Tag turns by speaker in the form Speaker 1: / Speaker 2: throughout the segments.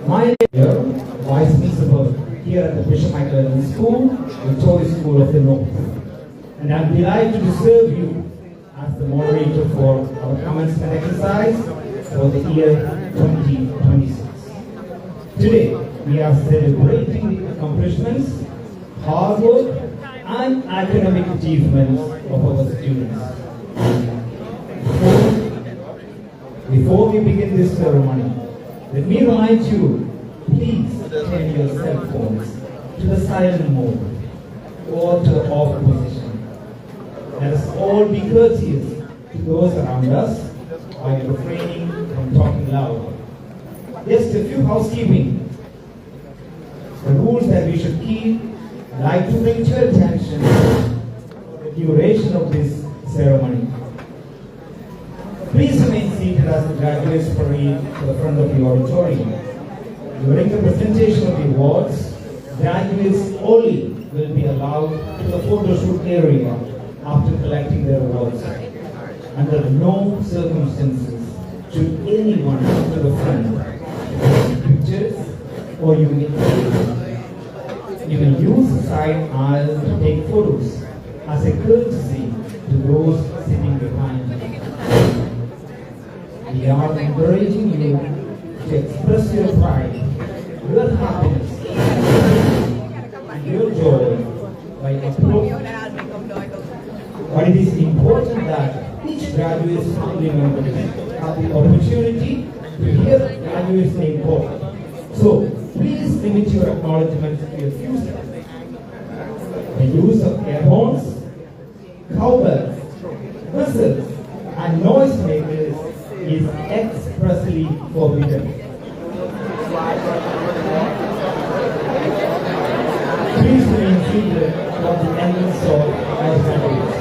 Speaker 1: My name is Vice Principal here at the Bishop Michael School, Victoria School of the North. And I'm delighted to serve you as the moderator for our commencement exercise for the year 2026. Today, we are celebrating the accomplishments, hard work, and academic achievements of our students. Before we begin this ceremony, let me remind you, please turn your cell phones to the silent mode or to the off position. Let us all be courteous to those around us by refraining from talking loud. Just a few housekeeping. The rules that we should keep, I'd like to bring to your attention the duration of this ceremony. Please remain seated as the graduates parade to the front of the auditorium. During the presentation of the awards, graduates only will be allowed to the photo shoot area after collecting their awards. Under no circumstances should anyone come to the front to take pictures, or you can use the side aisle to take photos as a courtesy to those sitting behind. We are encouraging you to express your pride, your happiness, and your joy by approaching. But it is important that each graduate's family members have the opportunity to hear the graduate's name called. So, please limit your acknowledgements to a few seconds. The use of air horns, cowbells, whistles, and noisemakers is expressly forbidden. Please remain seated for the ending song as graduates.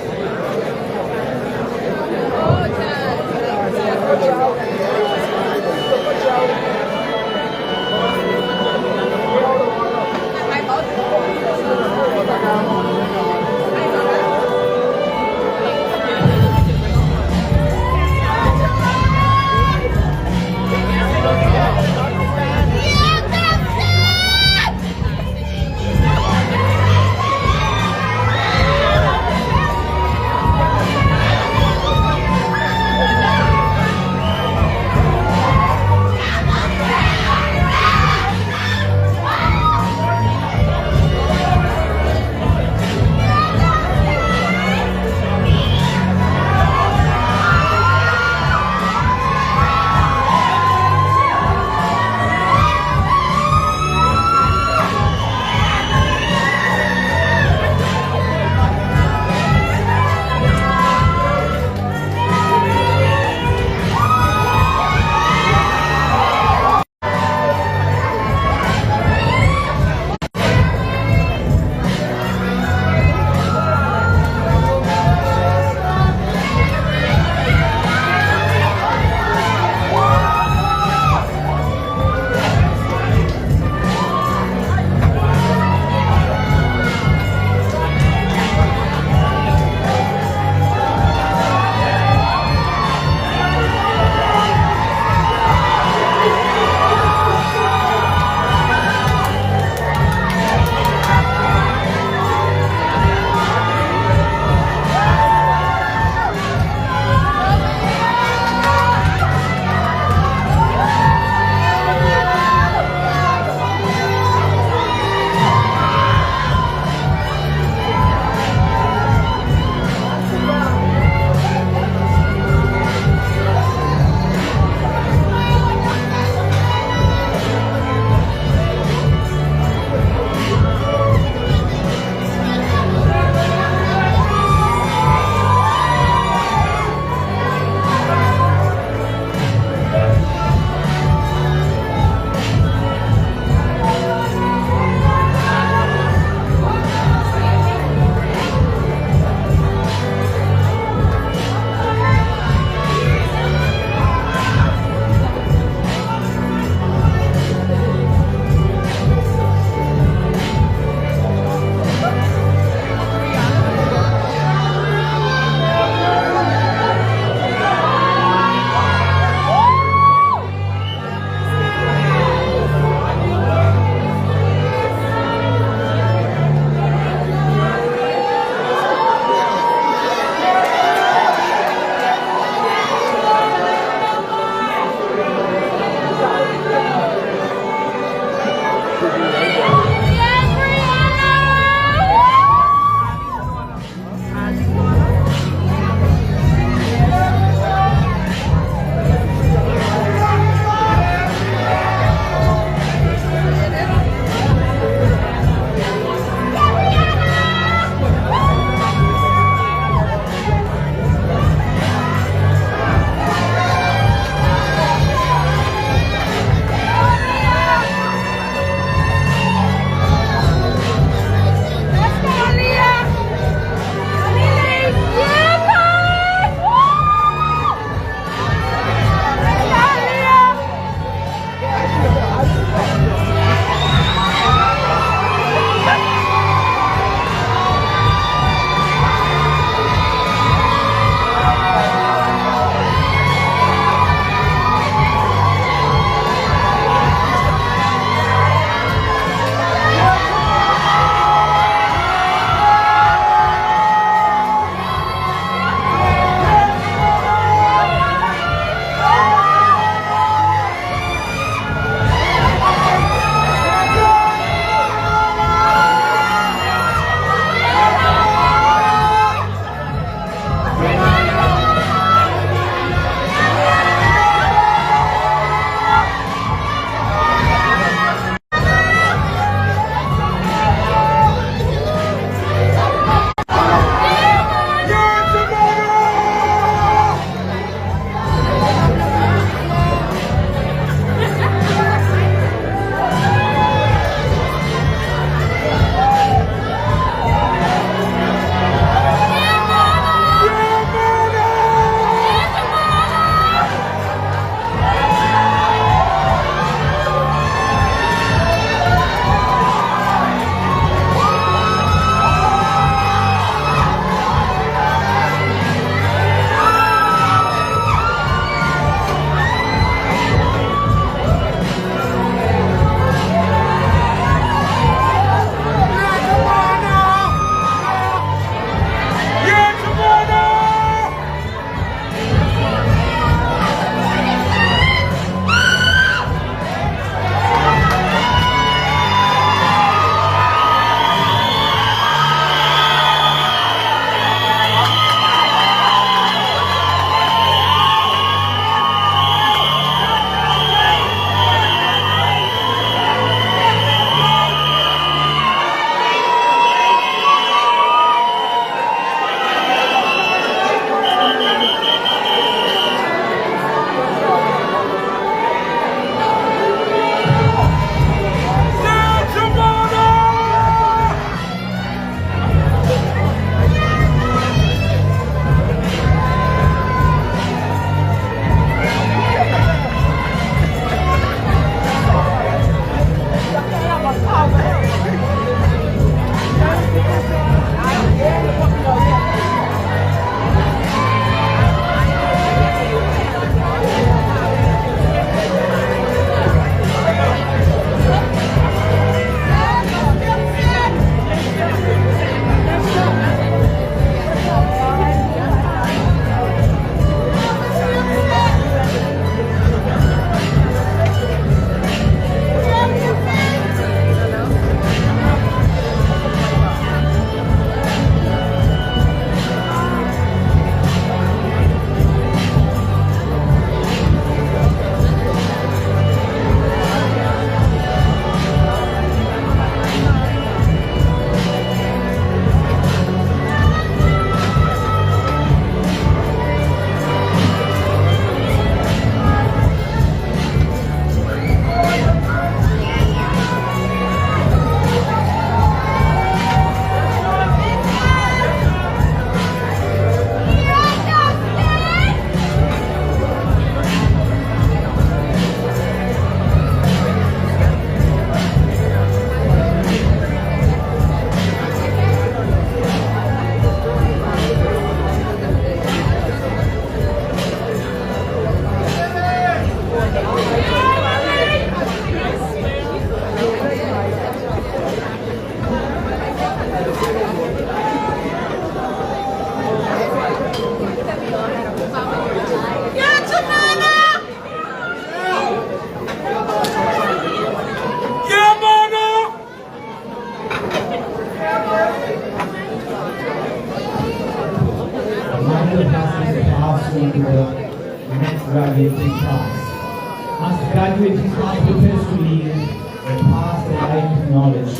Speaker 1: are prepared to lead and pass the light of knowledge,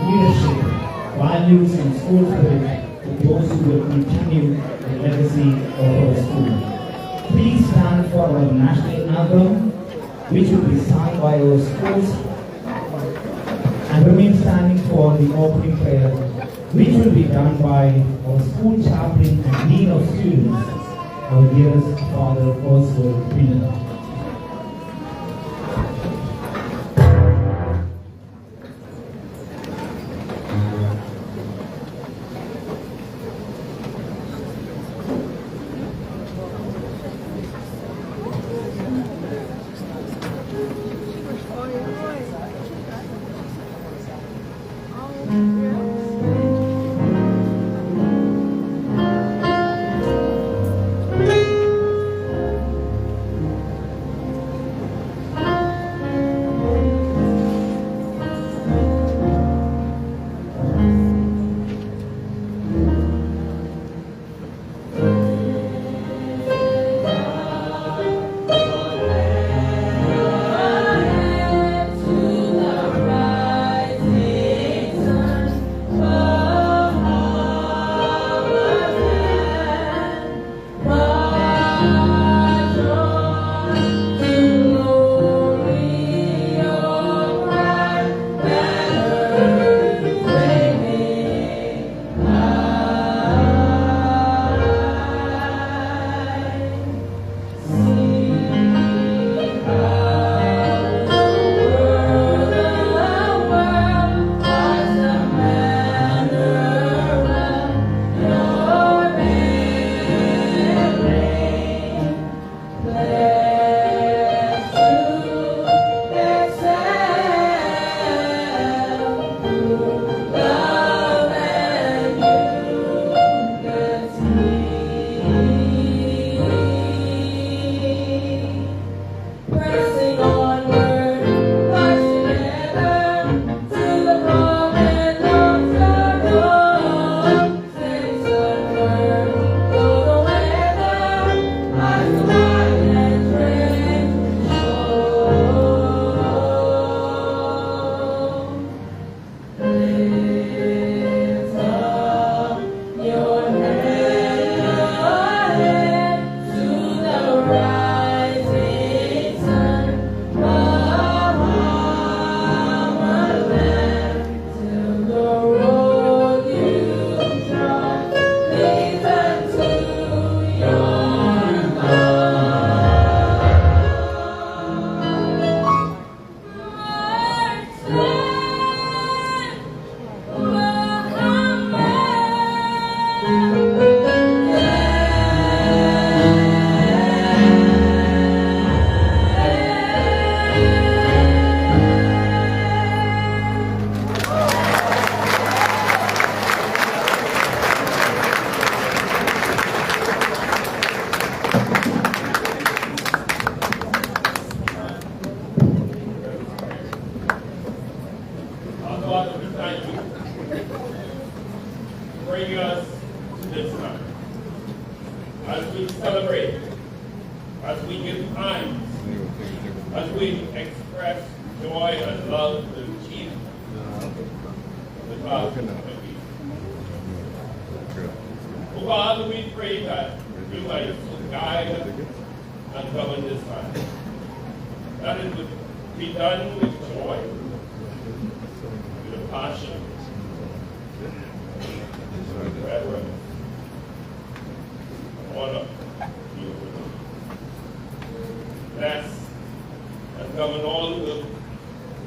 Speaker 1: leadership, values, and school spirit to those who will continue the legacy of our school. Please stand for our national anthem, which will be sung by our schools, and remain standing for the opening prayer, which will be done by our school chaplain and dean of students, our dearest Father Oswald Pinner.
Speaker 2: Bring us to this time. As we celebrate, as we give thanks, as we express joy and love to the Chief of the class of 20. Oh Father, we pray that you might guide and govern this time. That it would be done with joy, with passion, with reverence, honor you. Bless and govern all who will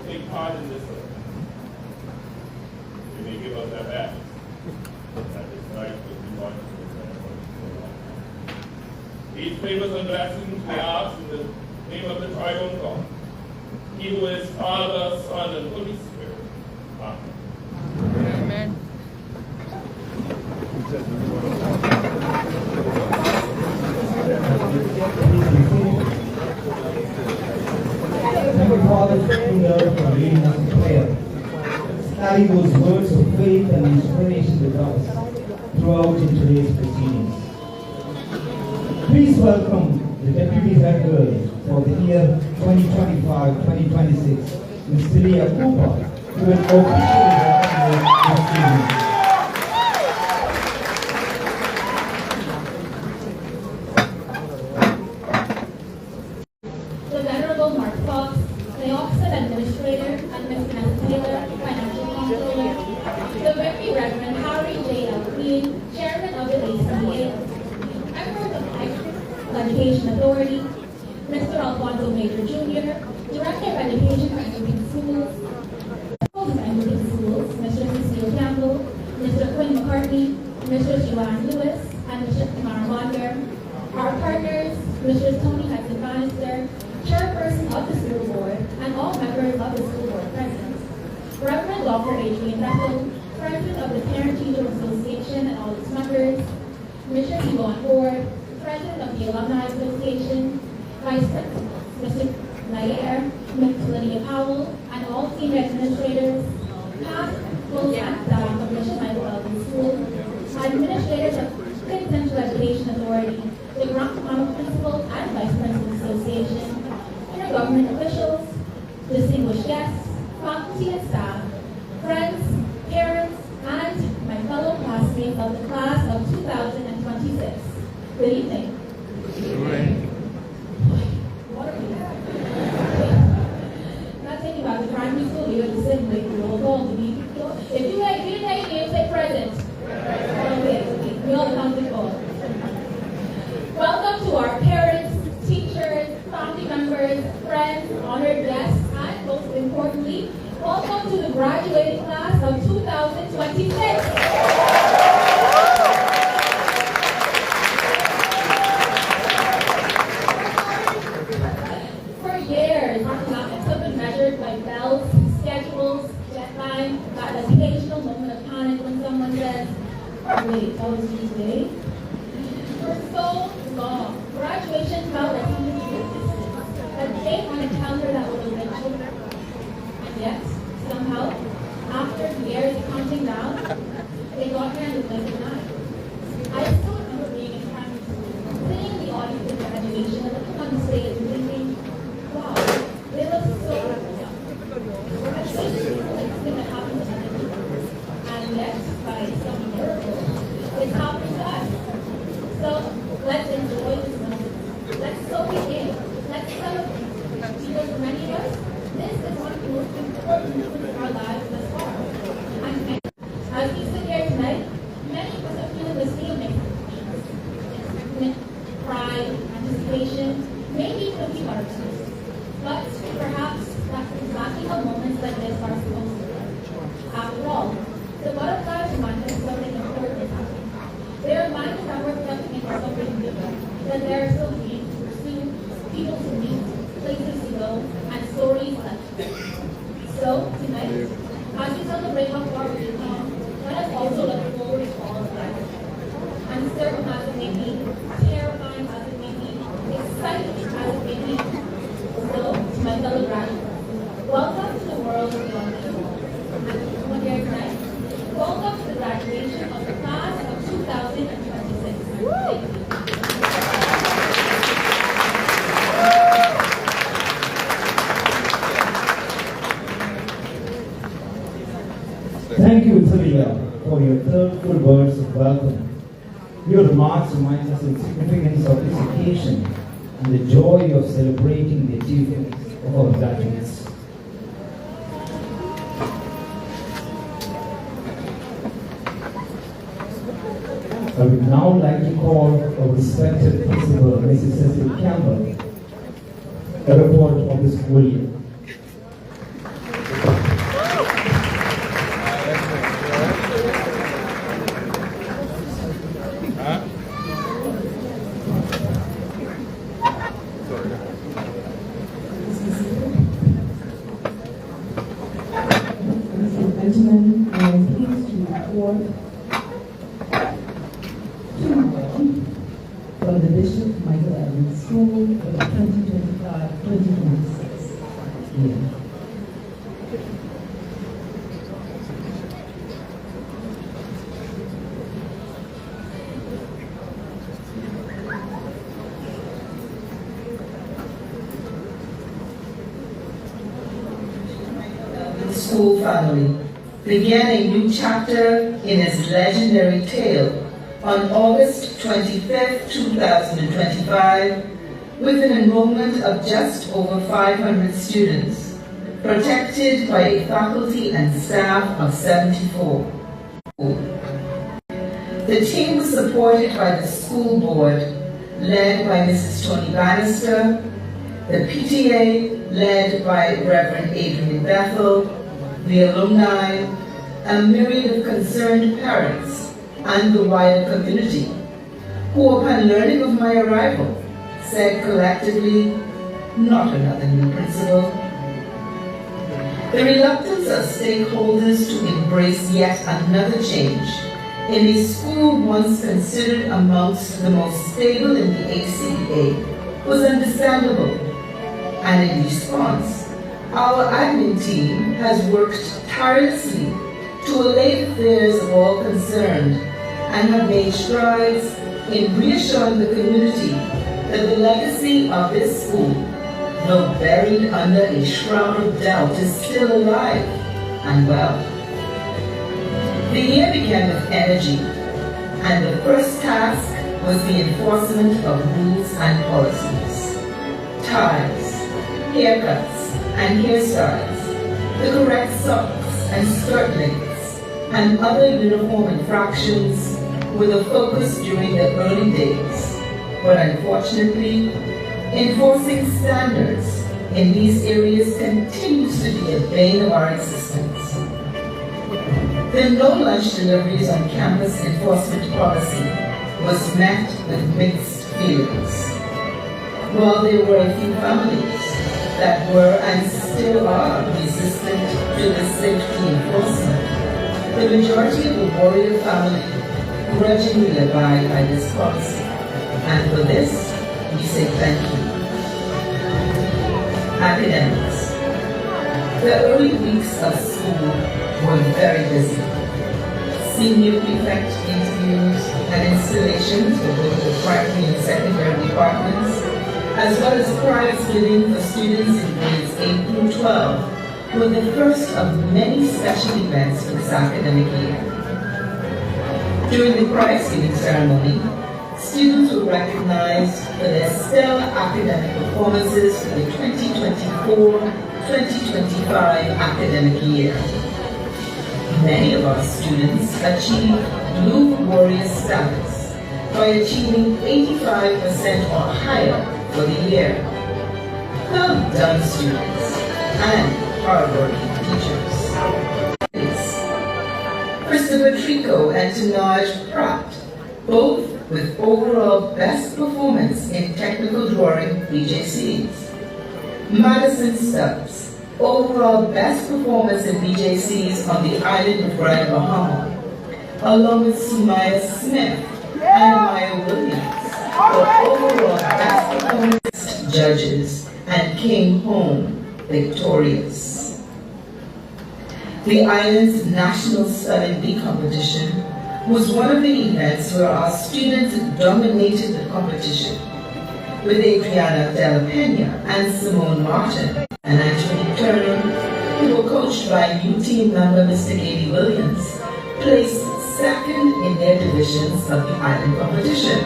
Speaker 2: take part in this work. You may give us that back. That this night will be one. These favors and blessings we ask in the name of the triune God. He who is Father, Son, and Holy Spirit. Amen.
Speaker 3: Amen.
Speaker 1: Thank you, Father, for leading us in prayer. Carry those words of faith and inspiration with us throughout in today's proceedings. Please welcome the Deputy Head Girls, for the year 2025-2026, Ms. Celia Cooper, who will officially recognize this evening.
Speaker 3: The Venerable Mark Fox, the Oxford Administrator, and Ms. Vanessa Taylor, Financial Controller, the Very Reverend Harry J. L. Queen, Chairman of the ACA, members of the Education Authority, Mr. Alfonso Major Jr., Director of Education for Anglican Schools, Principals of Anglican Schools, Mr. Cecile Campbell, Mr. Quinn McCartney, Mr. Joanne Lewis, and Mr. Tamara Wander, our partners, Mr. Tony Hudson Bannister, Chairperson of the School Board, and all members of the School Board present. Reverend Dr. Adrian Bethel, President of the Parent-Teacher Association and all its members, Mr. Yvonne Ward, President of the Alumni Association, Vice Principals, Mr. Nair, Ms. Lydia Powell, and all senior administrators, past, full, and staff of Mission Michael Elgin School, administrators of Kids Central Education Authority, the Grant Common Principals and Vice Principals Association, intergovernment officials, distinguished guests, faculty and staff, friends, parents, and my fellow classmates of the class of 2026. Good evening. What are we? Not taking about the primary school year, the assembly, roll call to be. If you like good name, you say present. Okay. We all come to call. Welcome to our parents, teachers, family members, friends, honored guests, and most importantly, welcome to the graduating class of 2026. For years, our classes have been measured by bells, schedules, deadlines, that occasional moment of panic when someone says, wait, that was today? For so long, graduation felt like something distant, a date on a calendar that was eventually. And yet, somehow, after years of counting down, they got here in the blink of an eye. I still remember being in primary school, sitting in the audience of graduation and looking on the stage and thinking, wow, they look so young. I've seen this thing that happened to other people. And yet, by some miracle, it's happening to us. So let's enjoy this moment. Let's soak it in. Let's celebrate. Because for many of us, this is one of the most important moments of our lives thus far. And as we sit here tonight, many of us are feeling the same excitement, pride, anticipation, maybe even a few others. But perhaps that's exactly how moments like this are supposed to be. After all, the butterflies remind us something important is happening. They remind us that we're stepping into something new, that there are still dreams to pursue, people to meet, places to go, and stories left. So, tonight, as we celebrate how far we've come, let us also look forward to all of that. Uncertain as it may be, terrifying as it may be, exciting as it may be. So, to my fellow graduates, welcome to the world of beyond this. And to everyone here tonight, welcome to the graduation of the class of 2026. Thank you.
Speaker 1: Thank you, Celia, for your thoughtful words of welcome. Your remarks remind us of the significance of this occasion and the joy of celebrating the achievements of our graduates. I would now like to call our respected principal, Mrs. Cecil Campbell, a report of the school year.
Speaker 4: Gentlemen, I am pleased to report from the Bishop Michael Evans School for the 2025-2026 year.
Speaker 5: school family began a new chapter in its legendary tale on August 25, 2025, with an enrollment of just over 500 students, protected by a faculty and staff of 74. The team was supported by the school board, led by Mrs. Tony Bannister, the PTA, led by Reverend Adrian Bethel, the alumni, a myriad of concerned parents, and the wider community, who upon learning of my arrival, said collectively, not another new principal. The reluctance of stakeholders to embrace yet another change in a school once considered amongst the most stable in the ACEA was understandable, and in response, our admin team has worked tirelessly to allay the fears of all concerned and have made strides in reassuring the community that the legacy of this school, though buried under a shroud of doubt, is still alive and well. The year began with energy, and the first task was the enforcement of rules and policies. Ties, haircuts, and hairstyles, the correct socks and skirt lengths, and other uniform infractions were the focus during the early days. But unfortunately, enforcing standards in these areas continues to be a bane of our existence. The no lunch deliveries on campus enforcement policy was met with mixed feelings. While there were a few families that were and still are resistant to the safety enforcement, the majority of the Warrior family grudgingly abide by this policy. And for this, we say thank you. Academics. The early weeks of school were very busy. Senior prefect interviews and installations for both the primary and secondary departments, as well as prize giving for students in grades 8 through 12, were the first of many special events for this academic year. During the prize giving ceremony, students were recognized for their stellar academic performances for the 2024-2025 academic year. Many of our students achieved Blue Warrior status by achieving 85% or higher for the year. Well done, students, and hardworking teachers. Christopher Trico and Tanaj Pratt, both with overall best performance in technical drawing BJCs. Madison Stubbs, overall best performance in BJCs on the island of Grand Bahama, along with Sumaya Smith and Maya Williams, for overall best performance judges and came home victorious. The island's National Spelling Bee competition was one of the events where our students dominated the competition, with Adriana Della Pena and Simone Martin and Anthony Turner, who were coached by new team member Mr. Gady Williams, placed second in their divisions of the island competition.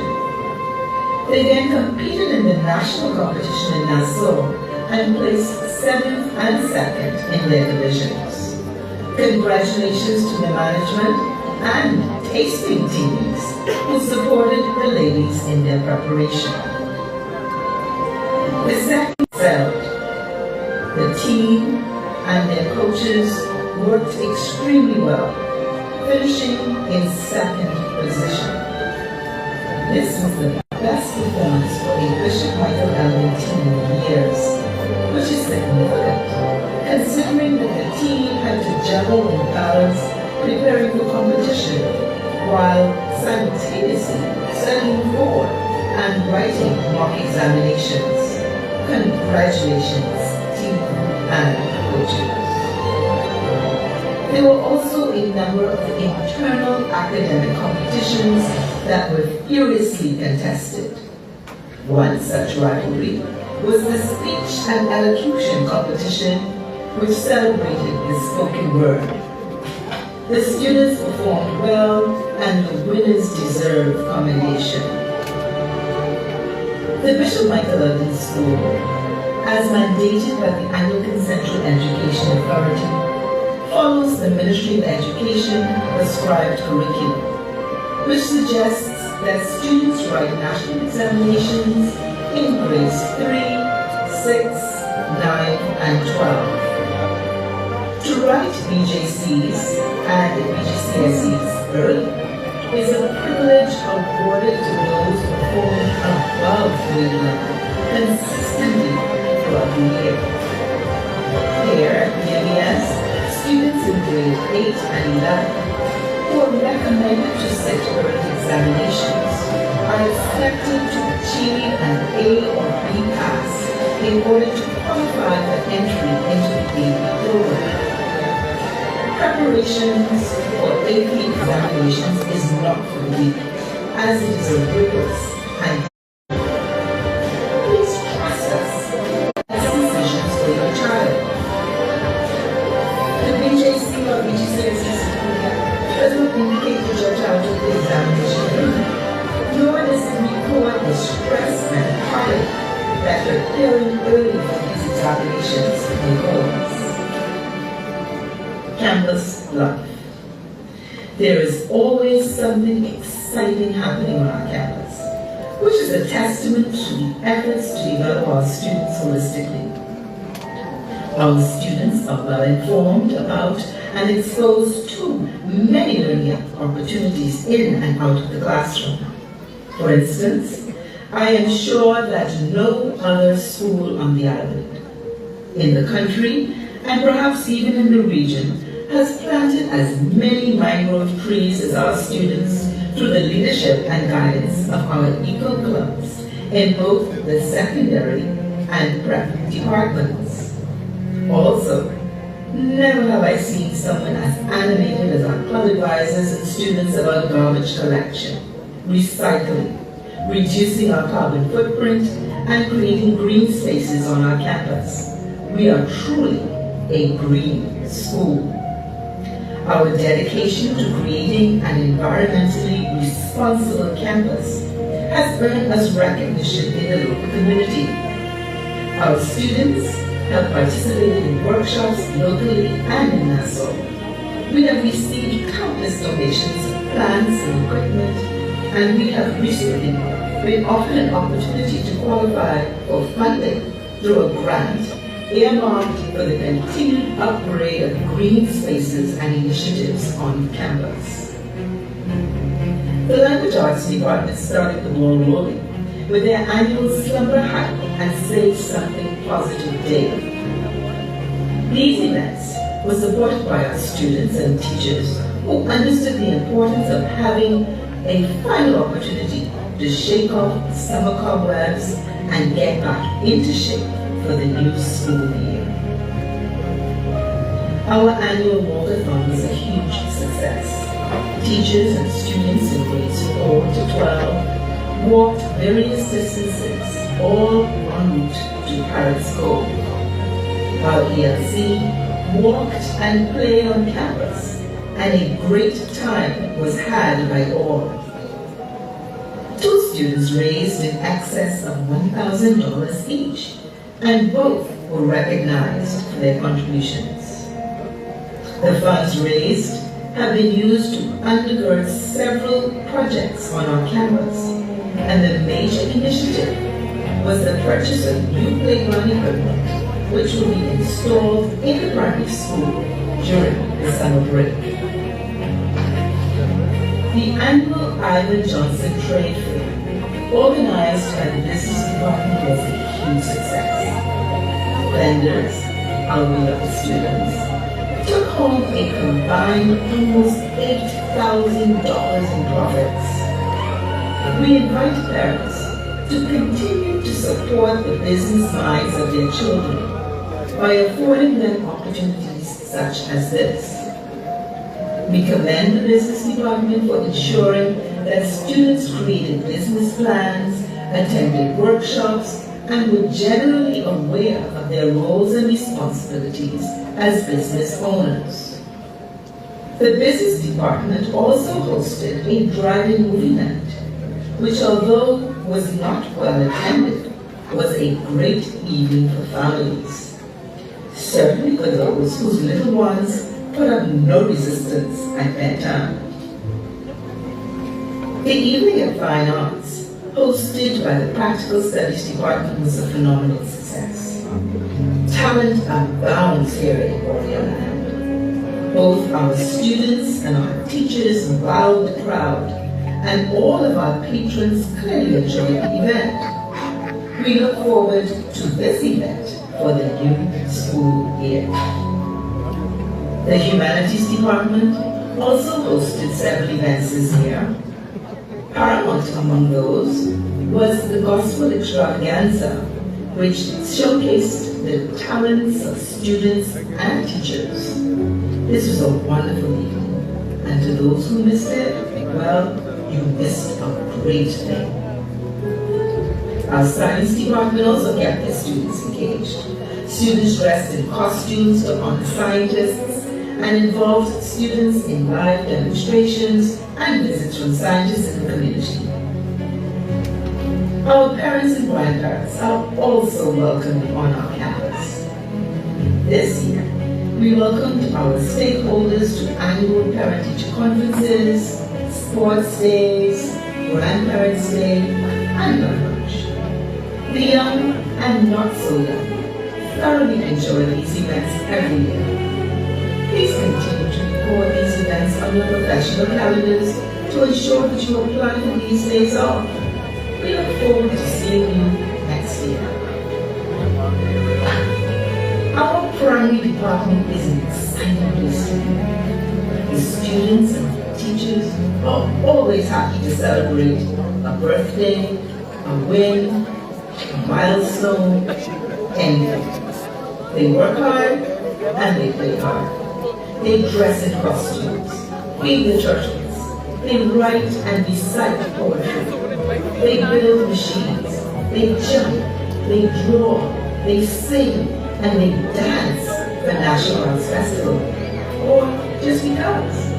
Speaker 5: They then competed in the national competition in Nassau and placed 7th and 2nd in their divisions. Congratulations to the management and tasting teams who supported the ladies in their preparation. The second excelled. The team and their coaches worked extremely well, finishing in 2nd position. This was the best performance for a Bishop Michael Alvin team in years, which is significant, considering that the team had to juggle and balance preparing for competition while simultaneously studying for and writing mock examinations. Congratulations, team and coaches. There were also a number of internal academic competitions that were furiously contested. One such rivalry was the speech and elocution competition which celebrated the spoken word. The students performed well and the winners deserve commendation. The Bishop Michael Evans School, as mandated by the Anglican Central Education Authority, follows the Ministry of Education prescribed curriculum, which suggests that students write national examinations in grades 3, 6, 9, and 12. To write BJCs and BGCSEs early is a privilege awarded to those performing above grade level consistently throughout the year. Here at BMES, students in grade 8 and 11 who are recommended to sit early examinations are expected to achieve an A or B pass in order to qualify for entry into the AP program. Preparations for AP examinations is not for the weak, as it is a rigorous and please trust us as decisions for your child. The BJC or BGCSE does not indicate that your child took the examination early, nor does it record the stress and heartache that preparing early for these examinations may cause. Campus life. There is always something exciting happening on our campus, which is a testament to the efforts to develop our students holistically. Our students are well informed about and exposed to many learning opportunities in and out of the classroom. For instance, I am sure that no other school on the island, in the country, and perhaps even in the region, has planted as many mangrove trees as our students through the leadership and guidance of our eco clubs in both the secondary and prep departments. Also, never have I seen someone as animated as our club advisors and students about garbage collection, recycling, reducing our carbon footprint, and creating green spaces on our campus. We are truly a green school. Our dedication to creating an environmentally responsible campus has earned us recognition in the local community. Our students have participated in workshops locally and in Nassau. We have received countless donations of plants and equipment, and we have recently been offered an opportunity to qualify for funding through a grant earmarked for the continued upgrade of green spaces and initiatives on campus. The Language Arts Department started the ball rolling with their annual Slumber Hike and Say Something Positive Day. These events were supported by our students and teachers who understood the importance of having a final opportunity to shake off summer cobwebs and get back into shape for the new school year. Our annual walkathon was a huge success. Teachers and students in grades 4 to 12 walked various distances, all en route to Paris Cove. Our ELC walked and played on campus, and a great time was had by all. 2 students raised in excess of $1,000 each, and both were recognized for their contributions. The funds raised have been used to undergird several projects on our campus, and the major initiative was the purchase of new playground equipment, which will be installed in the primary school during the summer break. The annual Ivan Johnson Trade Fair, organized by the Business Department, was a huge success. Vendors, our beloved students, took home a combined almost $8,000 in profits. We invite parents to continue to support the business minds of their children by affording them opportunities such as this. We commend the Business Department for ensuring that students created business plans, attended workshops, and were generally aware of their roles and responsibilities as business owners. The business department also hosted a drive-in movie night, which although was not well attended, was a great evening for families. Certainly for those whose little ones put up no resistance at bedtime. The evening at Fine Arts, hosted by the Practical Studies Department, was a phenomenal success. Talent abounds here in Borneo. Both our students and our teachers wowed the crowd, and all of our patrons clearly enjoyed the event. We look forward to this event for the new school year. The Humanities Department also hosted several events this year. Paramount among those was the Gospel Extravaganza, which showcased the talents of students and teachers. This was a wonderful evening, and to those who missed it, well, you missed a great thing. Our science department also kept their students engaged. Students dressed in costumes to honor scientists and involved students in live demonstrations and visits from scientists in the community. Our parents and grandparents are also welcomed on our campus. This year, we welcomed our stakeholders to annual parent-teacher conferences, sports days, Grandparents' Day, and lunch. The young and not so young thoroughly enjoy these events every year. Please continue to record these events on your professional calendars to ensure that you are planning these days off. We look forward to seeing you next year. Our primary department is an exciting place to be. The students and teachers are always happy to celebrate a birthday, a win, a milestone, anything. They work hard and they play hard. They dress in costumes, feed the turtles, they write and recite poetry, they build machines, they jump, they draw, they sing, and they dance for National Arts Festival, or just because.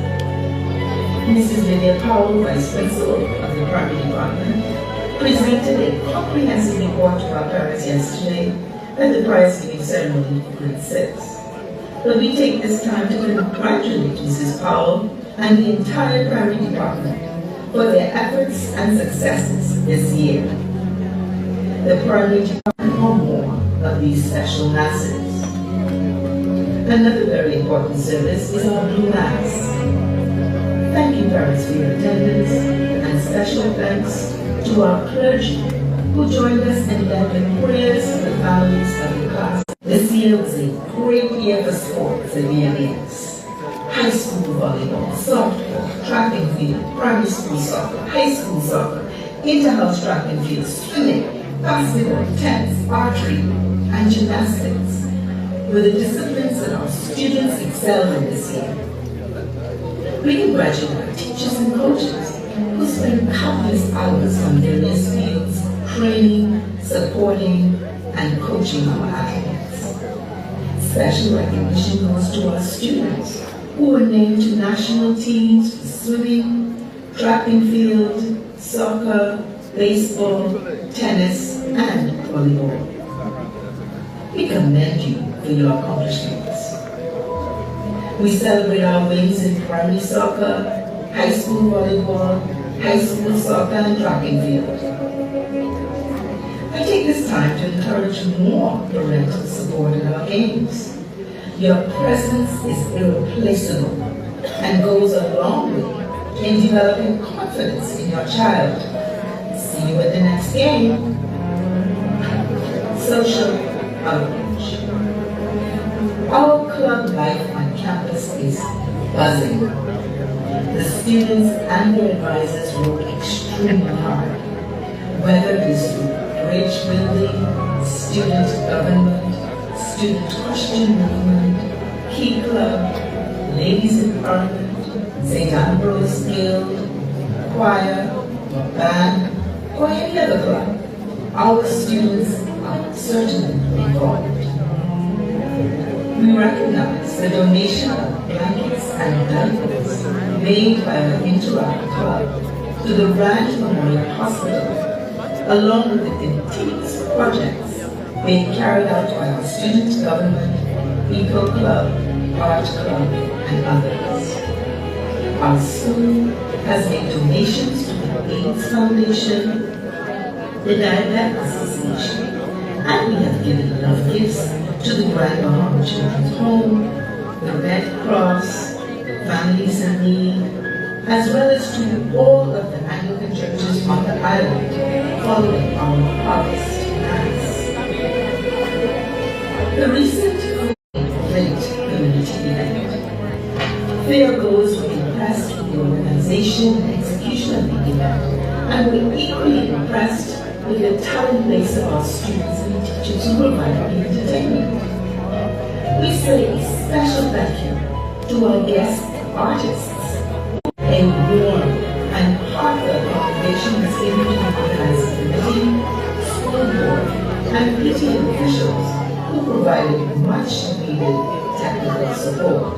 Speaker 5: Mrs. Lydia Powell, Vice Principal of the Primary Department, presented a comprehensive report to our parents yesterday at the prize-giving ceremony for grade 6. But we take this time to congratulate Mrs. Powell and the entire Primary Department for their efforts and successes this year. The Primary Department are more of these special masses. Another very important service is our Blue Mass. Thank you, parents, for your attendance, and special thanks to our clergy who joined us and led the prayers for the families of the class. This year was a great year for sports at BMES. High school volleyball, softball, track and field, primary school soccer, high school soccer, inter-house track and field, swimming, basketball, tennis, archery, and gymnastics were the disciplines that our students excelled in this year. We congratulate our teachers and coaches who spend countless hours on various fields, training, supporting, and coaching our athletes. Special recognition goes to our students who were named to national teams for swimming, track and field, soccer, baseball, tennis, and volleyball. We commend you for your accomplishments. We celebrate our wins in primary soccer, high school volleyball, high school soccer, and track and field. I take this time to encourage more parental support in our games. Your presence is irreplaceable and goes a long way in developing confidence in your child. See you at the next game. Social outreach. Our club life on campus is buzzing. The students and their advisors work extremely hard, whether it is through bridge building, student government, student Christian movement, Key Club, Ladies in Parliament, St. Ambrose Guild, choir, band, or any other club. Our students are certainly involved. We recognize the donation of blankets and blankets made by our Interact Club to the Branch Memorial Hospital, along with the continuous projects being carried out by our student government, Eco Club, Art Club, and others. Our school has made donations to the AIDS Foundation, the Diabetes Association, and we have given love gifts to the Grand Bahama Children's Home, the Red Cross, Families in Need, as well as to all of the Anglican churches on the island following our harvest mass. The recent great community event. Fair goes were impressed with the organization and execution of the event, and were equally impressed with the talent base of our students and teachers who provided the entertainment. We say a special thank you to our guest artists. A warm and heartfelt commendation is given to the organizing committee, school board, and PTA officials who provided much needed technical support.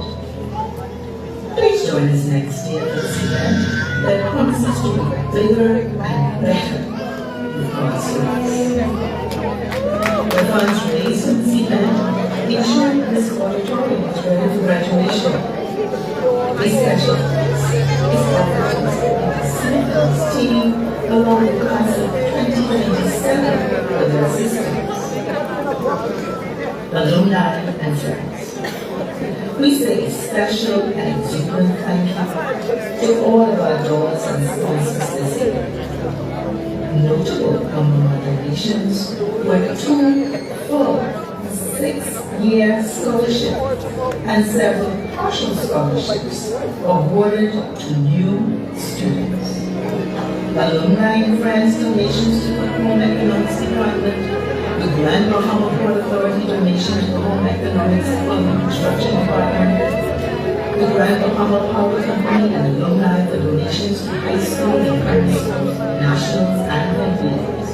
Speaker 5: Please join us next year for this event that promises to be bigger and better with God's grace. The funds raised from this event ensure this auditorium is ready for graduation. A special thanks is offered to the Smith's team along with the class of 2027 for their assistance. Alumni and friends, we say a special and exuberant thank you to all of our donors and sponsors this year. Notable among our donations were 2 full 6-year scholarships and several partial scholarships awarded to new students. Alumni and friends donations to the Home Economics Department, the Grand Bahama Port Authority donation to the Home Economics and Construction Department, the Grand Bahama Power Company and alumni for donations to high school and primary school, nationals and Olympians.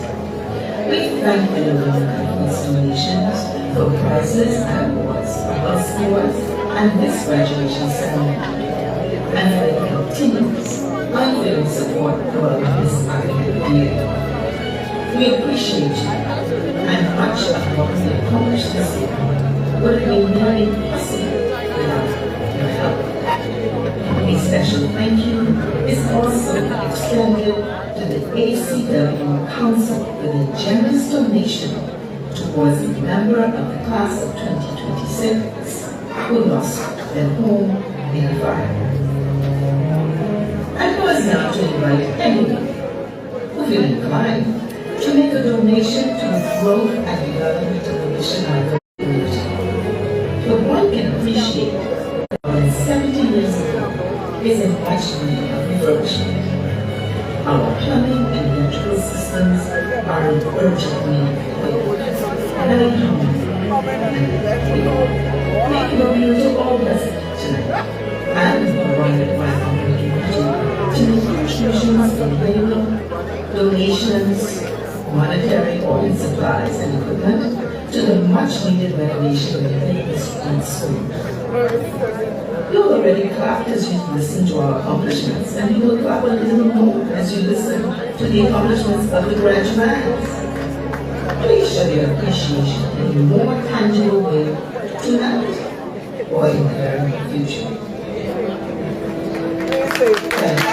Speaker 5: We thank the alumni for these donations for prizes and awards for our sports and this graduation ceremony, and for their continuous, unwavering support throughout this academic year. We appreciate you, and much of what we accomplished this year would have been nearly impossible without your help. A special thank you is also extended to the ACW Council for the generous donation towards a member of the class of 2026 who lost their home in a fire. I pause now to invite anyone who feels inclined to make a donation to the growth and development of the missionary community. But one can appreciate that more than 70 years ago is in much need of refurbishment. Our plumbing and electrical systems are in urgent need of very humble and making a appeal to all present tonight and provided by our community to make contributions in labor, donations, monetary or in supplies and equipment to the much needed renovation of the school. You already clapped as you listened to our accomplishments, and you will clap a little more as you listen to the accomplishments of the graduates. Please show your appreciation in a more tangible way tonight or in the very future. Thank you.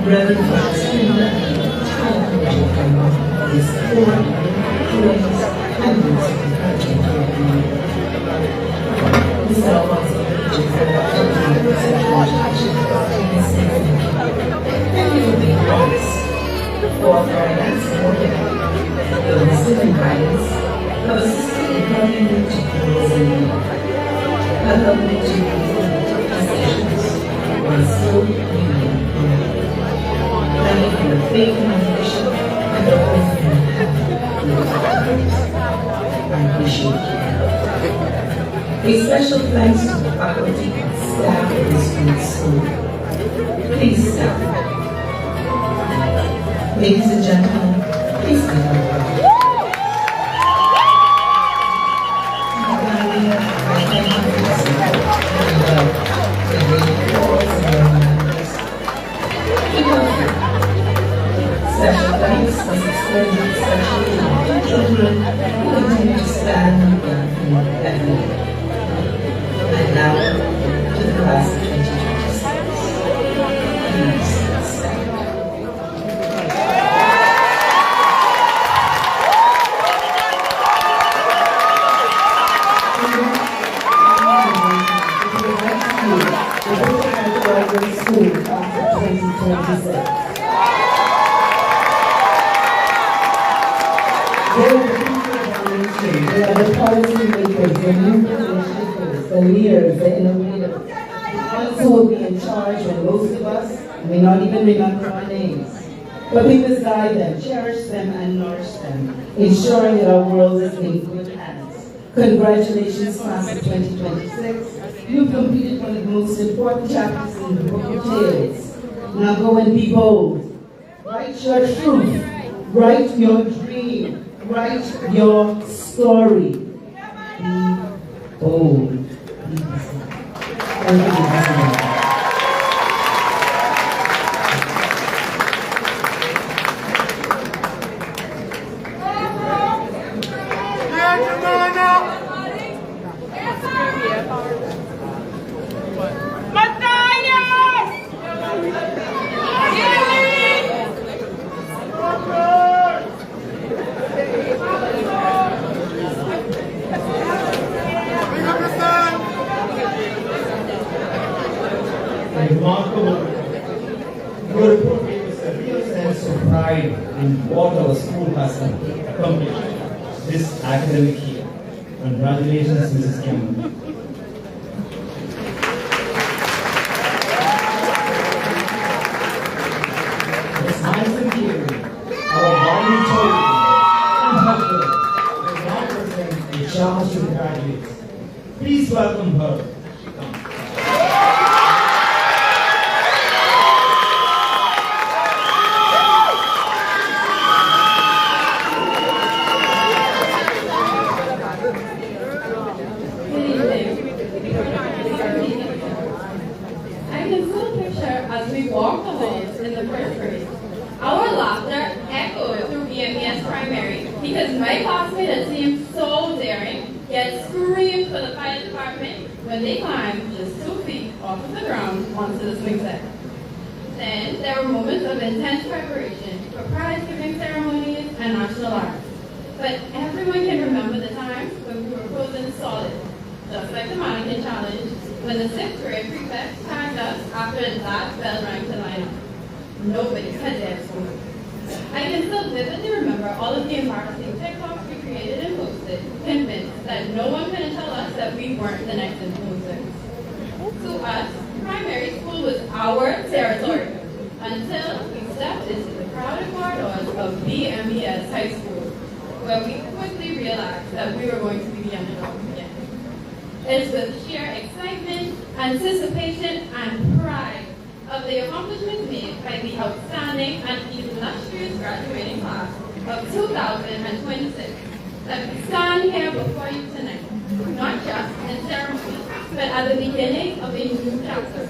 Speaker 5: Reverend Father Spindler and the entire community from his support, praise, and music encouragement to the community. This Alfonso Pages and Dr. David Central Education thank you for being with us, for offering and supporting the wisdom and guidance of assisting in helping you God help me to take decisions while still being human. Thank you for the faith in my mission and the hope in I appreciate you. A special thanks to the faculty and staff of this great school. Please stand. Ladies and gentlemen, please stand up. I thank you for your support and love in the cause of your manners. Keep up. Special thanks is extended especially to our children who continue to stand in the gap for me every day. And now, to the class of 2026. Please stand.
Speaker 4: School after 2026. They are the future generation. They are the policy makers, the movement initiators, the leaders, the innovators, the ones who will be in charge when most of us may not even remember our names. But we must guide them, cherish them, and nourish them, ensuring that our world is in good hands. Congratulations, class of 2026. You've completed one of the most important chapters in the book of tales. Now go and be bold. Write your truth. Write your dream. Write your story. Be bold. Be listening. Thank you.
Speaker 1: Remarkable. Your report gave us a real sense of pride in what our school has accomplished this academic year. Congratulations, Mrs. Campbell. It's nice and caring. Our body told and husband will now present a charge to the graduates. Please welcome her.
Speaker 3: As we walked along in the first grade, our laughter echoed through BMES primary because my classmate had seemed so daring, yet screamed for the fire department when they climbed just 2 feet off of the ground onto the swing set. Then there were moments of intense preparation for prize-giving ceremonies and national arts. But everyone can remember the times when we were frozen solid, just like the mannequin challenge, when the 6th grade prefect tagged us after that bell rang to line up. Nobody had dared school. I can still vividly remember all of the embarrassing TikToks we created and posted, convinced that no one could tell us that we weren't the next influencers. To us, primary school was our territory, until we stepped into the crowded corridors of BMES High School, where we quickly realized that we were going to be the underdogs again. It is with sheer excitement, anticipation, and pride of the accomplishments made by the outstanding and illustrious graduating class of 2026 that we stand here before you tonight, not just in ceremony, but at the beginning of a new chapter.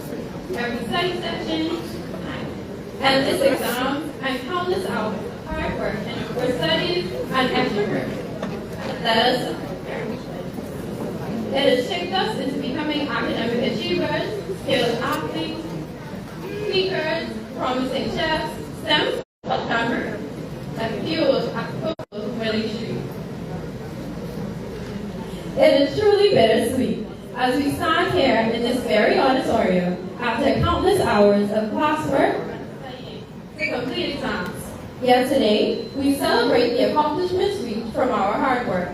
Speaker 3: Every study session, endless exams, and countless hours of hard work for studies and extracurriculars. Let us It has shaped us into becoming academic achievers, skilled athletes, speakers, promising chefs, STEM campers that fueled our winning streak. It is truly bittersweet as we stand here in this very auditorium after countless hours of classwork to complete exams. Yet today, we celebrate the accomplishments reached from our hard work.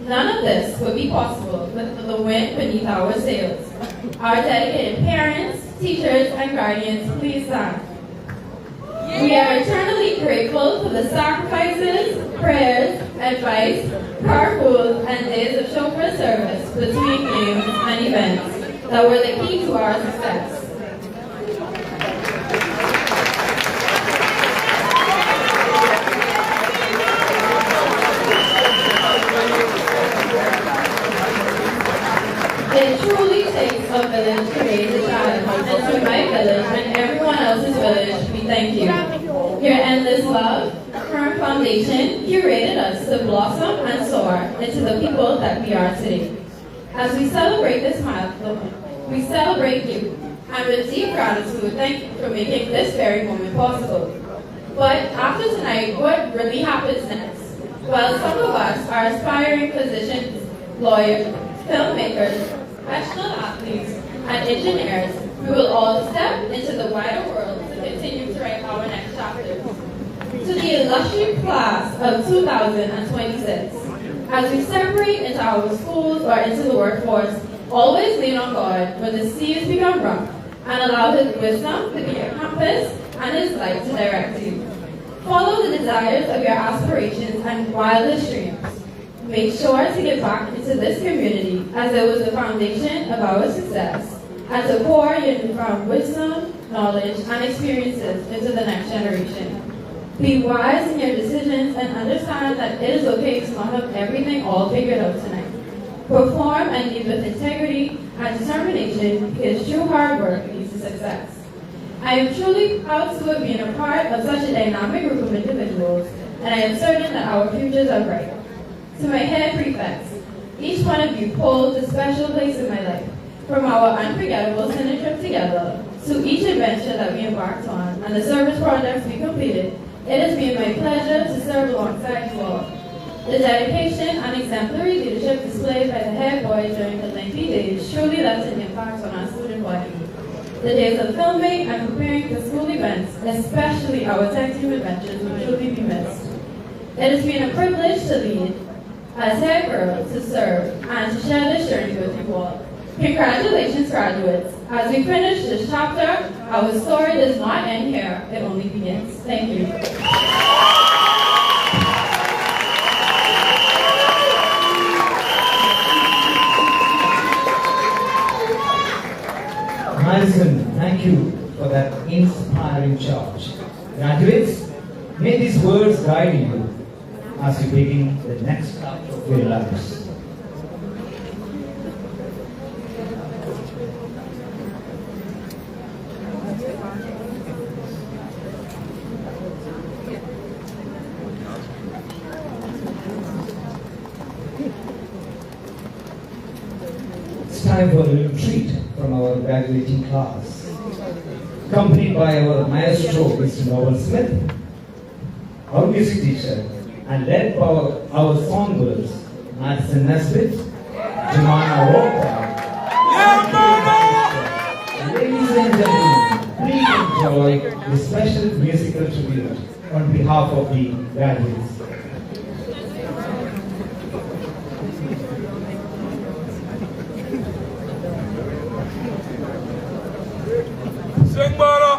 Speaker 6: None of this would be possible with the wind beneath our sails. Our dedicated parents, teachers, and guardians, please stand. We are eternally grateful for the sacrifices, prayers, advice, carpools, and days of chauffeur service between games and events that were the key to our success. It truly takes a village to raise a child, and to my village and everyone else's village, we thank you. Your endless love, firm foundation, curated us to blossom and soar into the people that we are today. As we celebrate this milestone, we celebrate you, and with deep gratitude, thank you for making this very moment possible. But after tonight, what really happens next? Well, some of us are aspiring physicians, lawyers, filmmakers, professional athletes, and engineers. We will all step into the wider world to continue to write our next chapters. To the illustrious class of 2026, as we separate into our schools or into the workforce, always lean on God when the seas become rough, and allow His wisdom to be your compass and His light to direct you. Follow the desires of your aspirations and wildest dreams. Make sure to give back into this community as it was the foundation of our success, and to pour your newfound wisdom, knowledge, and experiences into the next generation. Be wise in your decisions and understand that it is okay to not have everything all figured out tonight. Perform and lead with integrity and determination, because true hard work leads to success. I am truly proud to have been a part of such a dynamic group of individuals, and I am certain that our futures are bright. To my head prefects, each one of you holds a special place in my life. From our unforgettable Senate trip together, to each adventure that we embarked on, and the service projects we completed, it has been my pleasure to serve alongside you all. The dedication and exemplary leadership displayed by the head boy during the lengthy days truly left an impact on our student body. The days of filming and preparing for school events, especially our tech team adventures, will truly be missed. It has been a privilege to lead, as head girl, to serve, and to share this journey with you all. Congratulations, graduates. As we finish this chapter, our story does not end here, it only begins. Thank you.
Speaker 1: Madison, thank you for that inspiring charge. Graduates, may these words guide you as you begin the next chapter of your lives. It's time for a little treat from our graduating class, accompanied by our maestro, Mr. Noel Smith, our music teacher, and led by our songbirds, Madison Nesbitt, Jemana Walker. Ladies and gentlemen, please enjoy the special musical tribute on behalf of the graduates.
Speaker 2: Sing, Mara.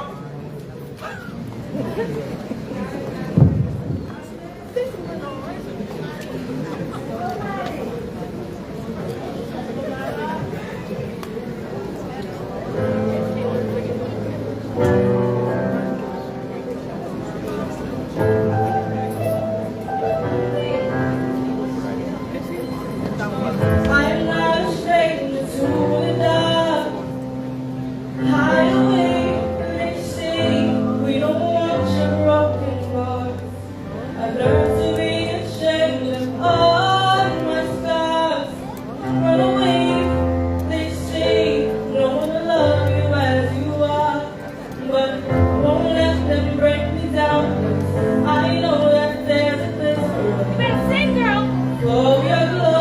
Speaker 7: I'm not ashamed to the dark. Hide away, they say we don't want your broken hearts. I've learned to be ashamed of all my scars. Run away, they say no one will love you as you are, but won't let them break me down. I know that there's a place
Speaker 3: You better sing, girl.
Speaker 7: for your glory.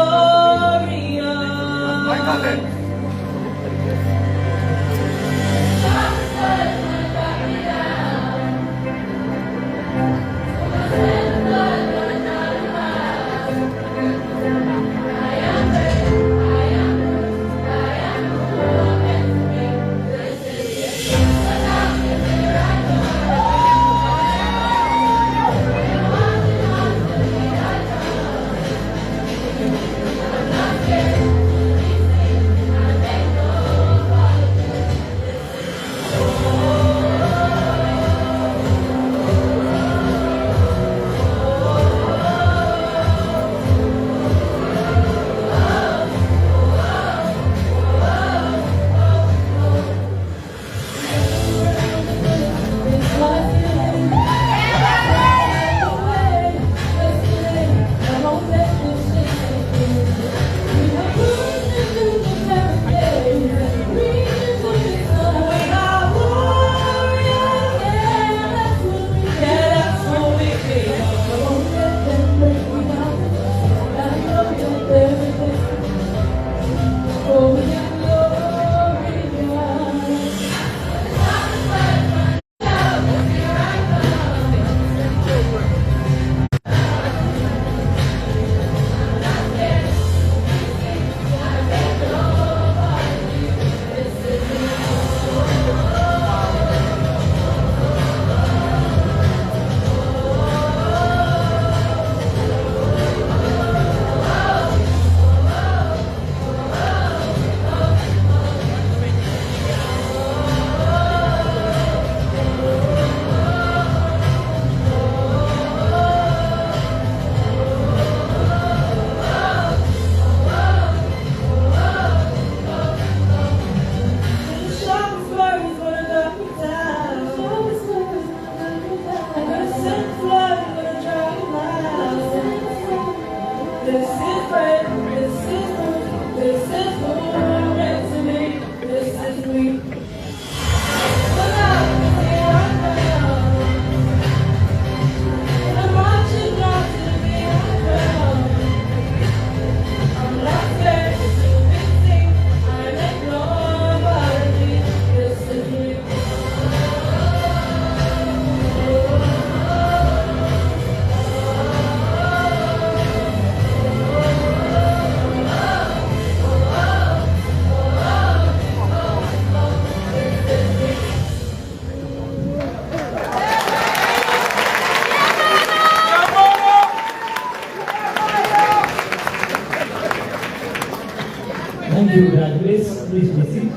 Speaker 1: Thank you, graduates. Please be seated.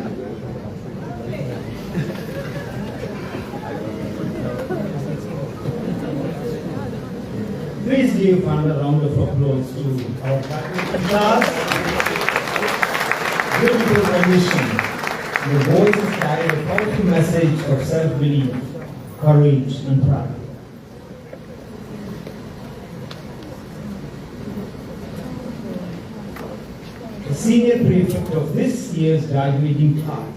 Speaker 1: Please give a round of applause to our graduating class. Beautiful rendition. Your voices carry a powerful message of self-belief, courage, and pride. The senior prefect of this year's graduating class,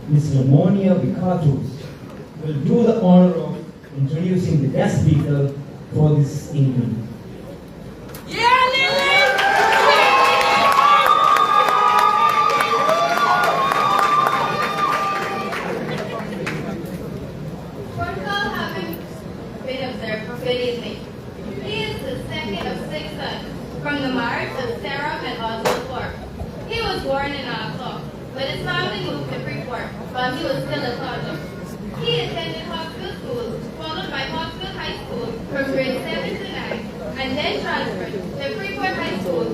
Speaker 1: Ms. Lamonia Vicatus, will do the honor of introducing the guest speaker for this evening.
Speaker 6: Protocol having been observed for good evening. He is the second of 6 sons from the marriage of Sarah and Oswald Clark. He was born in Oslo, but his family moved to Freeport while he was still a toddler. He attended Hawksville School, followed by Hawksville High School from grade 7 to 9, and then transferred to Freeport High School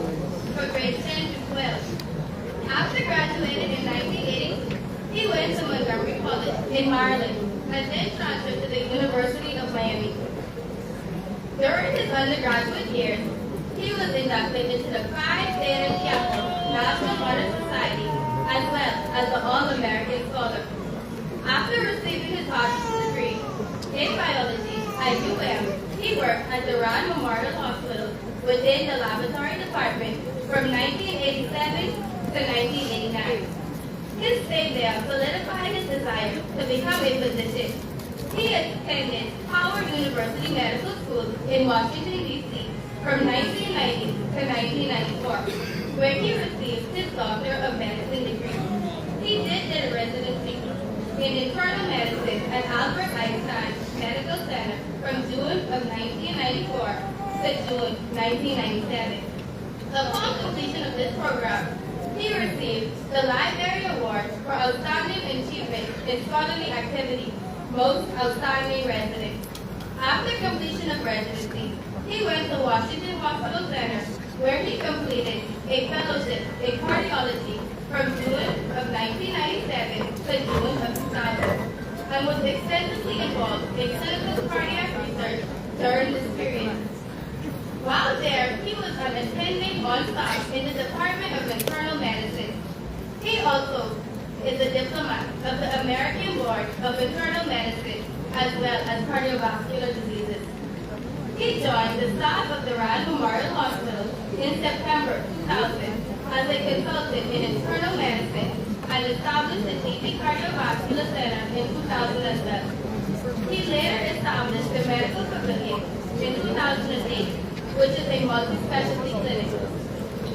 Speaker 6: for grades 10 to 12. After graduating in 1982, he went to Montgomery College in Maryland, and then transferred to the University of Miami. During his undergraduate years, he was inducted into the Phi Theta Kappa National Honor Society, as well as the All-American Scholar. After receiving his bachelor's degree in biology at UM, he worked at the Rand Memorial Hospital within the laboratory department from 1987 to 1989. His stay there solidified his desire to become a physician. He attended Howard University Medical School in Washington, D.C. from 1990 to 1994, where he received his Doctor of Medicine degree. He did a residency in internal medicine at Albert Einstein Medical Center from June of 1994 to June 1997. Upon completion of this program, he received the Library Award for Outstanding Achievement in Scholarly Activity, Most Outstanding Resident. After completion of residency, he went to Washington Hospital Center, where he completed a fellowship in cardiology from June of 1997 to June of 2000, and was extensively involved in clinical cardiac research during this period. While there, he was an attending on staff in the Department of Internal Medicine. He also is a diplomat of the American Board of Internal Medicine, as well as cardiovascular diseases. He joined the staff of the Rand Memorial Hospital in September 2000 as a consultant in internal medicine and established the GP Cardiovascular Center in 2007. He later established the Medical Pavilion in 2008, which is a multi-specialty clinic.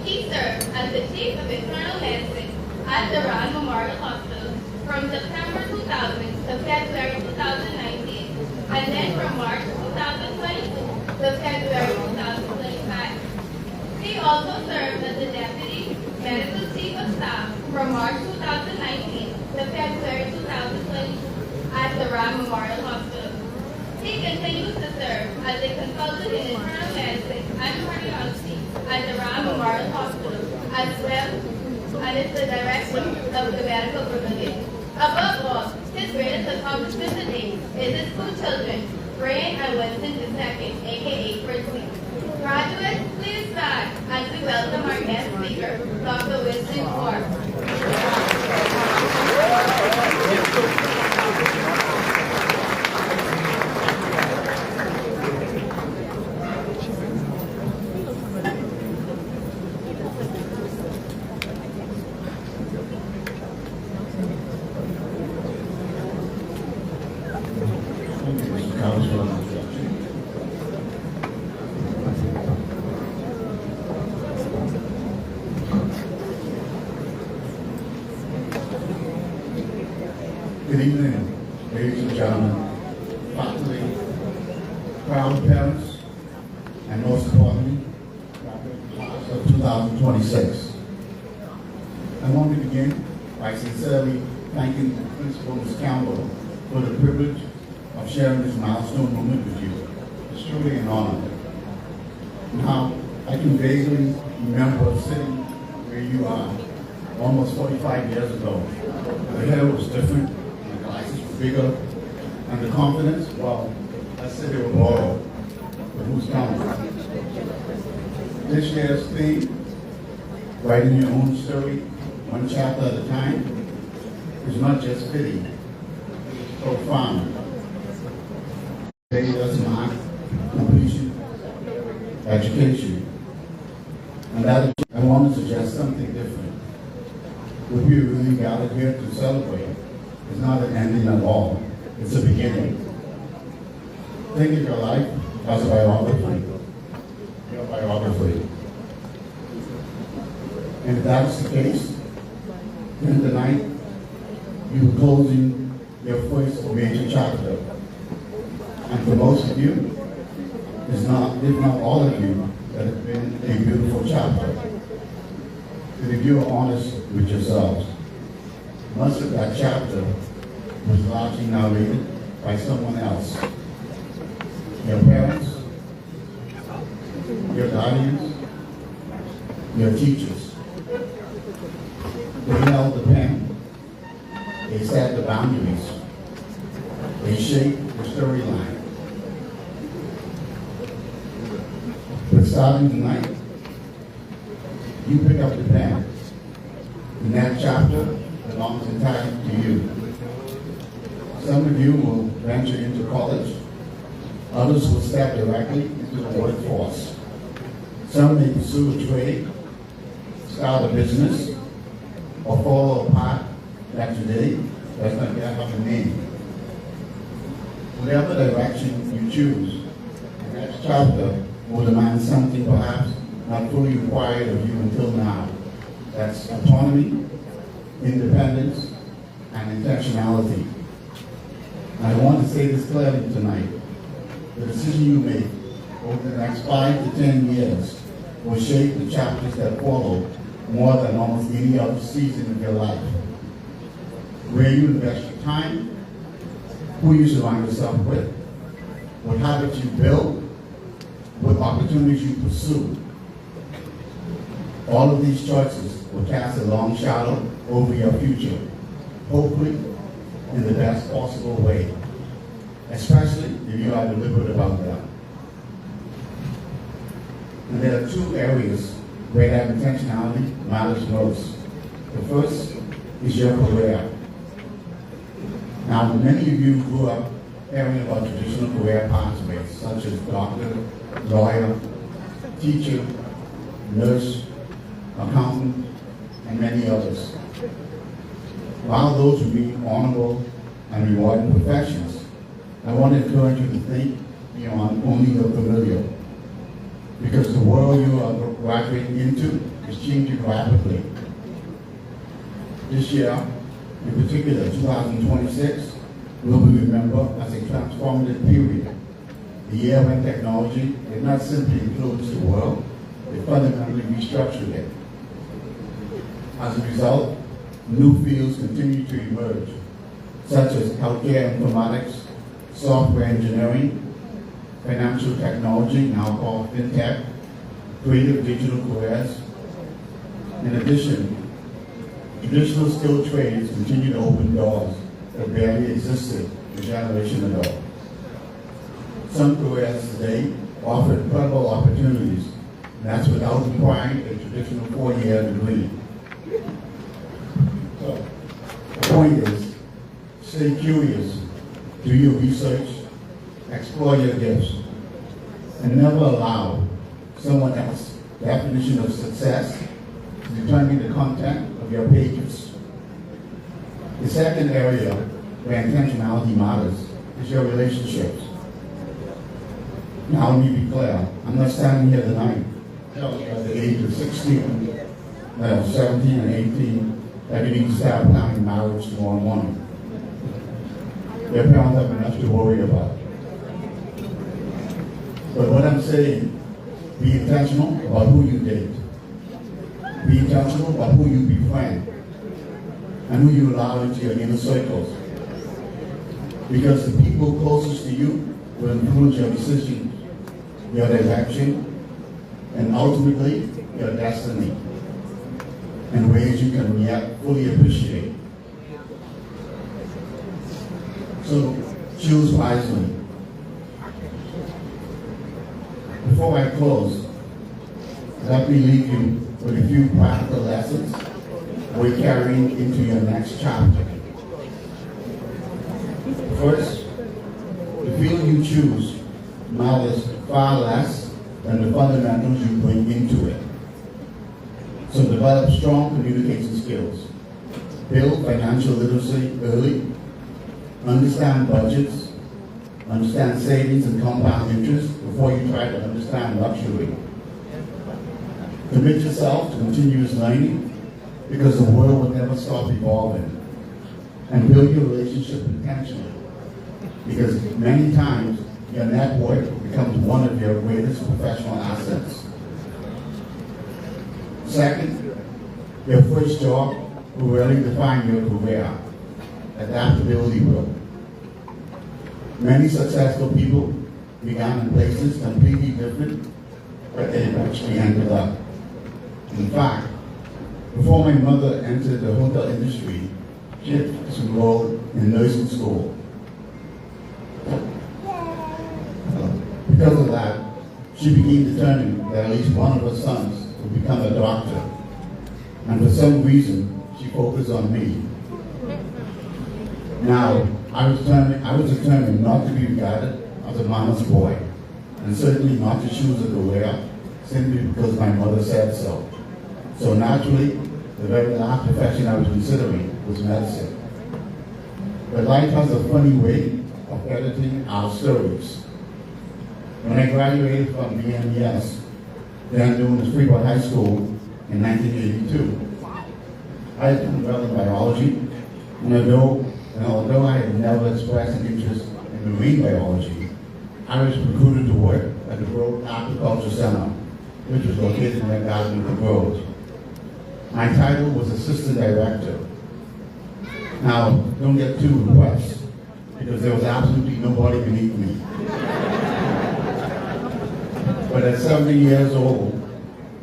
Speaker 6: He served as the Chief of Internal Medicine at the Rand Memorial Hospital from September 2000 to February 2019, and then from March 2022 to February 2025. He also served as the Deputy Medical Chief of Staff from March 2019 to February 2022 at the Rand Memorial Hospital. He continues to serve as a consultant in internal medicine and cardiology at the Rand Memorial Hospital, as well and is the director of the Medical Pavilion. Above all, his greatest accomplishment today is his two children, Brian and Winston II, aka Fritzy. Graduates, please stand as we welcome our guest speaker, Dr. Winston Orr.
Speaker 8: Good evening, ladies and gentlemen, faculty, proud parents, and most importantly, class of 2026. I want to begin by sincerely thanking the Principal Ms. Campbell for the privilege of sharing this milestone moment with you. It's truly an honor. Now, I can vaguely remember sitting where you are almost 45 years ago. The hair was different, the glasses were bigger, and the confidence, well, let's say they were borrowed, but who's counting? This year's theme, writing your own story, one chapter at a time, is not just fitting, it's profound. Today does mark completion, education, and that I want to suggest something different. What we really gathered here to celebrate is not an ending at all, it's a beginning. Think of your life as a biography. Your biography. And if that's the case, then tonight you're closing your first major chapter. And for most of you, if not all of you, that has been a beautiful chapter. And if you're honest with yourselves, much of that chapter was largely narrated by someone else. Your parents, your guardians, your teachers. They held the pen, they set the boundaries, they shaped the storyline. But starting tonight, you pick up the pen, and that chapter belongs entirely to you. Some of you will venture into college, others will step directly into the workforce. Some may pursue a trade, start a business, or follow a path that today does not yet have a name. Whatever direction you choose, the next chapter will demand something perhaps not fully required of you until now. That's autonomy, independence, and intentionality. And I want to say this clearly tonight. The decision you make over the next 5 to 10 years will shape the chapters that follow more than almost any other season of your life. Where you invest your time, who you surround yourself with, what habits you build, what opportunities you pursue. All of these choices will cast a long shadow over your future, hopefully in the best possible way, especially if you are deliberate about that. And there are two areas where that intentionality matters most. The first is your career. Now, many of you grew up hearing about traditional career pathways, such as doctor, lawyer, teacher, nurse, accountant, and many others. While those would be honorable and rewarding professions, I want to encourage you to think beyond only the familiar, because the world you are graduating into is changing rapidly. This year, in particular, 2026, will be remembered as a transformative period. The year when technology did not simply influence the world, it fundamentally restructured it. As a result, new fields continue to emerge, such as healthcare informatics, software engineering, financial technology, now called fintech, creative digital careers. In addition, traditional skilled trades continue to open doors that barely existed a generation ago. Some careers today offer incredible opportunities, and that's without requiring a traditional 4-year degree. So, the point is, stay curious, do your research, explore your gifts, and never allow someone else's definition of success to determine the content of your pages. The second area where intentionality matters is your relationships. Now, let me be clear, I'm not standing here tonight at the age of 16, 17 and 18, that you need to start planning marriage tomorrow morning. Your parents have enough to worry about. But what I'm saying, be intentional about who you date. Be intentional about who you befriend and who you allow into your inner circles. Because the people closest to you will influence your decisions, your direction, and ultimately your destiny. in ways you can yet fully appreciate. So choose wisely. Before I close, let me leave you with a few practical lessons we're carrying into your next chapter. First, the field you choose matters far less than the fundamentals you bring into it. So develop strong communication skills. Build financial literacy early. Understand budgets. Understand savings and compound interest before you try to understand luxury. Commit yourself to continuous learning because the world will never stop evolving. And build your relationship intentionally because many times your network becomes one of your greatest professional assets. Second, your first job will really define your career. Adaptability will. Many successful people began in places completely different, but they eventually ended up. In fact, before my mother entered the hotel industry, she had enrolled in nursing school. Because of that, she became determined that at least one of her sons would become a doctor. And for some reason, she focused on me. Now, I was determined not to be regarded as a mama's boy, and certainly not to choose a career simply because my mother said so. So naturally, the very last profession I was considering was medicine. But life has a funny way of editing our stories. When I graduated from BMES, then known as Freeport High School, in 1982, I had done well in biology, and although I had never expressed an interest in marine biology, I was recruited to work at the Grove Agriculture Center, which was located in the Garden of the Grove. My title was Assistant Director. Now, don't get too impressed, because there was absolutely nobody beneath me. But at 70 years old,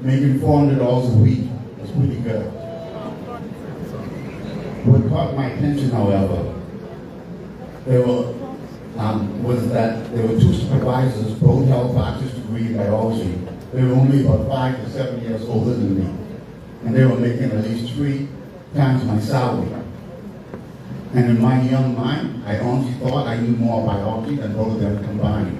Speaker 8: making $400 a week was pretty good. What caught my attention, however, was that there were two supervisors, both held bachelor's degree in biology. They were only about 5 to 7 years older than me, and they were making at least 3 times my salary. And in my young mind, I honestly thought I knew more biology than both of them combined.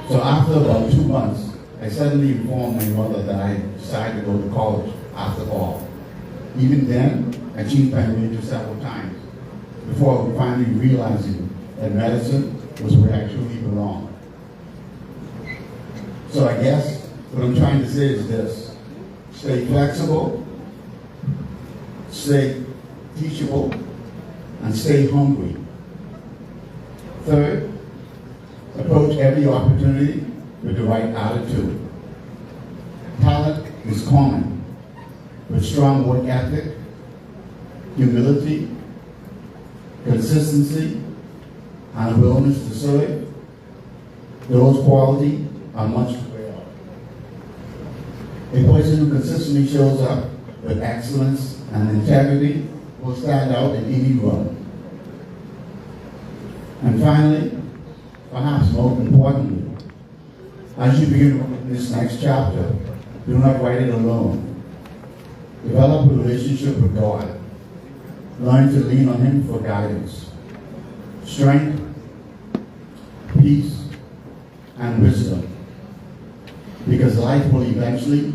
Speaker 8: So after about 2 months, I suddenly informed my mother that I decided to go to college after all. Even then, I changed my major several times before finally realizing that medicine was where I truly belonged. So I guess what I'm trying to say is this: stay flexible, stay teachable, and stay hungry. Third, approach every opportunity with the right attitude. Talent is common, with strong work ethic, humility, consistency, and a willingness to serve. Those qualities are much rare. A person who consistently shows up with excellence and integrity will stand out in any room. And finally, perhaps most importantly, as you begin this next chapter, do not write it alone. Develop a relationship with God. Learn to lean on Him for guidance, strength, peace, and wisdom. Because life will eventually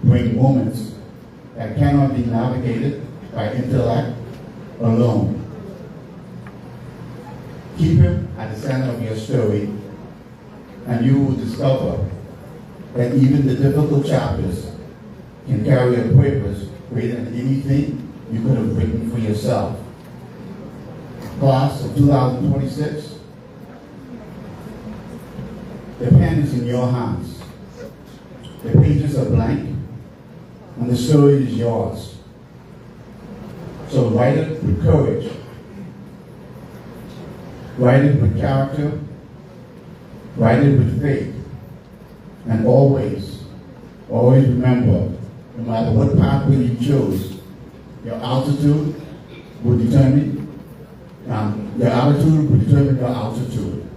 Speaker 8: bring moments that cannot be navigated by intellect alone. Keep Him at the center of your story, and you will discover that even the difficult chapters can carry a purpose greater than anything you could have written for yourself. Class of 2026, the pen is in your hands. The pages are blank, and the story is yours. So write it with courage. Write it with character. Write it with faith. And always remember no matter what pathway you chose, your altitude will determine, your altitude will determine your altitude.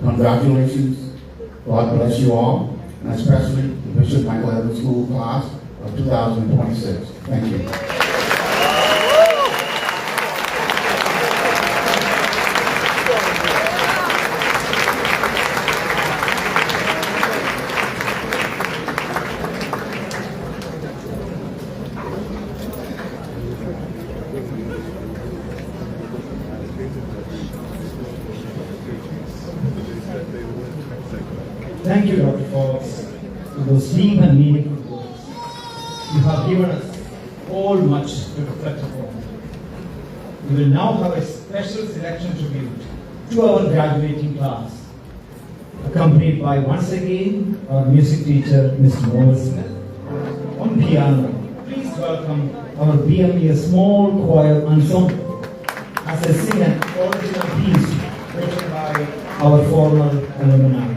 Speaker 8: Congratulations, God bless you all, and especially the Bishop Michael Evans School class of 2026. Thank you.
Speaker 1: Thank you, Dr. Fox, for those deep and meaningful words. You have given us all much to reflect upon. We will now have a special selection tribute to our graduating class, accompanied by once again our music teacher, Mr. Noel Smith. On piano, please welcome our BMES small choir ensemble as they sing an original piece written by our former alumni.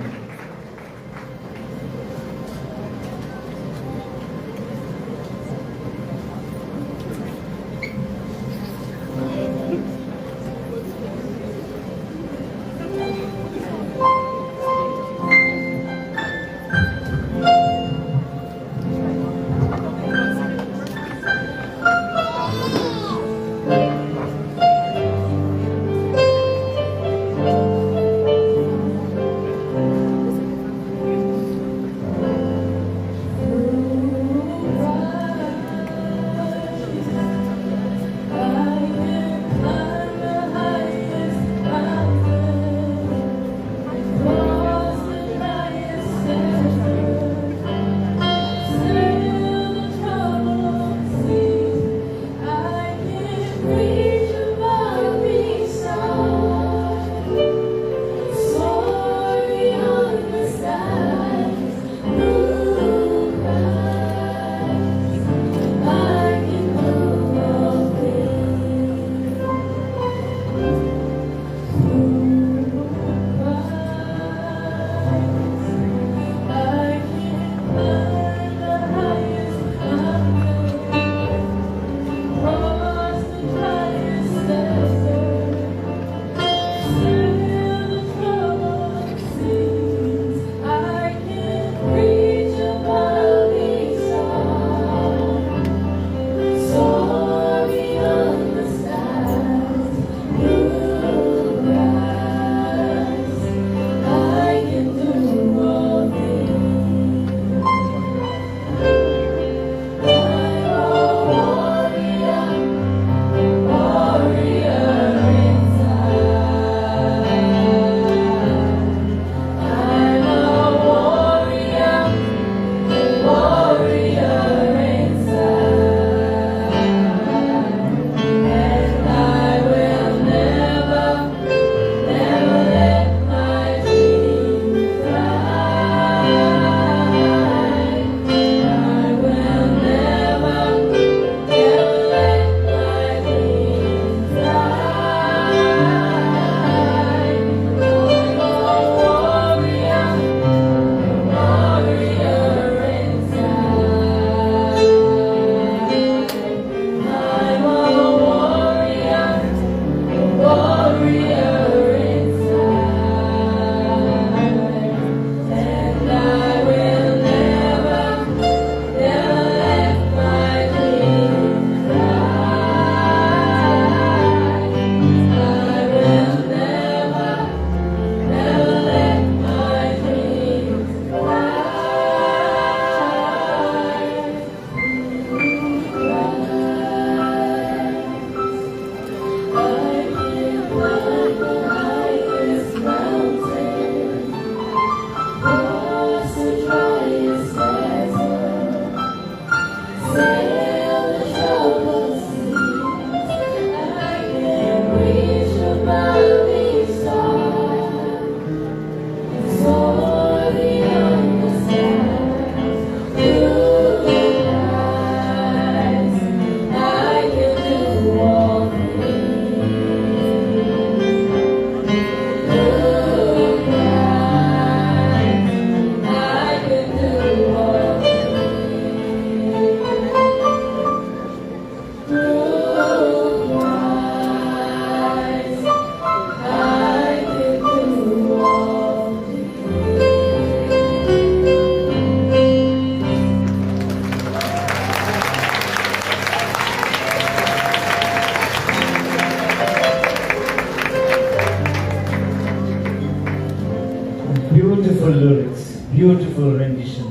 Speaker 1: beautiful rendition.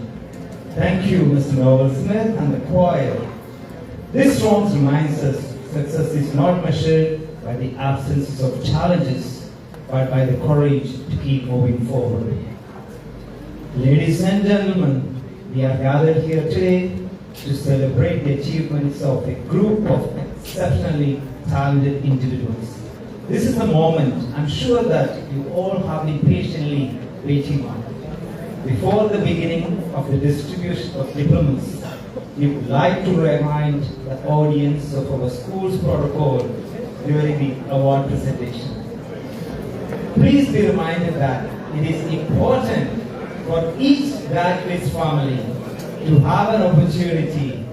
Speaker 1: Thank you, Mr. Noel Smith and the choir. This song reminds us success is not measured by the absence of challenges, but by the courage to keep moving forward. Ladies and gentlemen, we are gathered here today to celebrate the achievements of a group of exceptionally talented individuals. This is the moment I'm sure that you all have been patiently waiting on. Before the beginning of the distribution of diplomas, we would like to remind the audience of our school's protocol during the award presentation. Please be reminded that it is important for each graduate's family to have an opportunity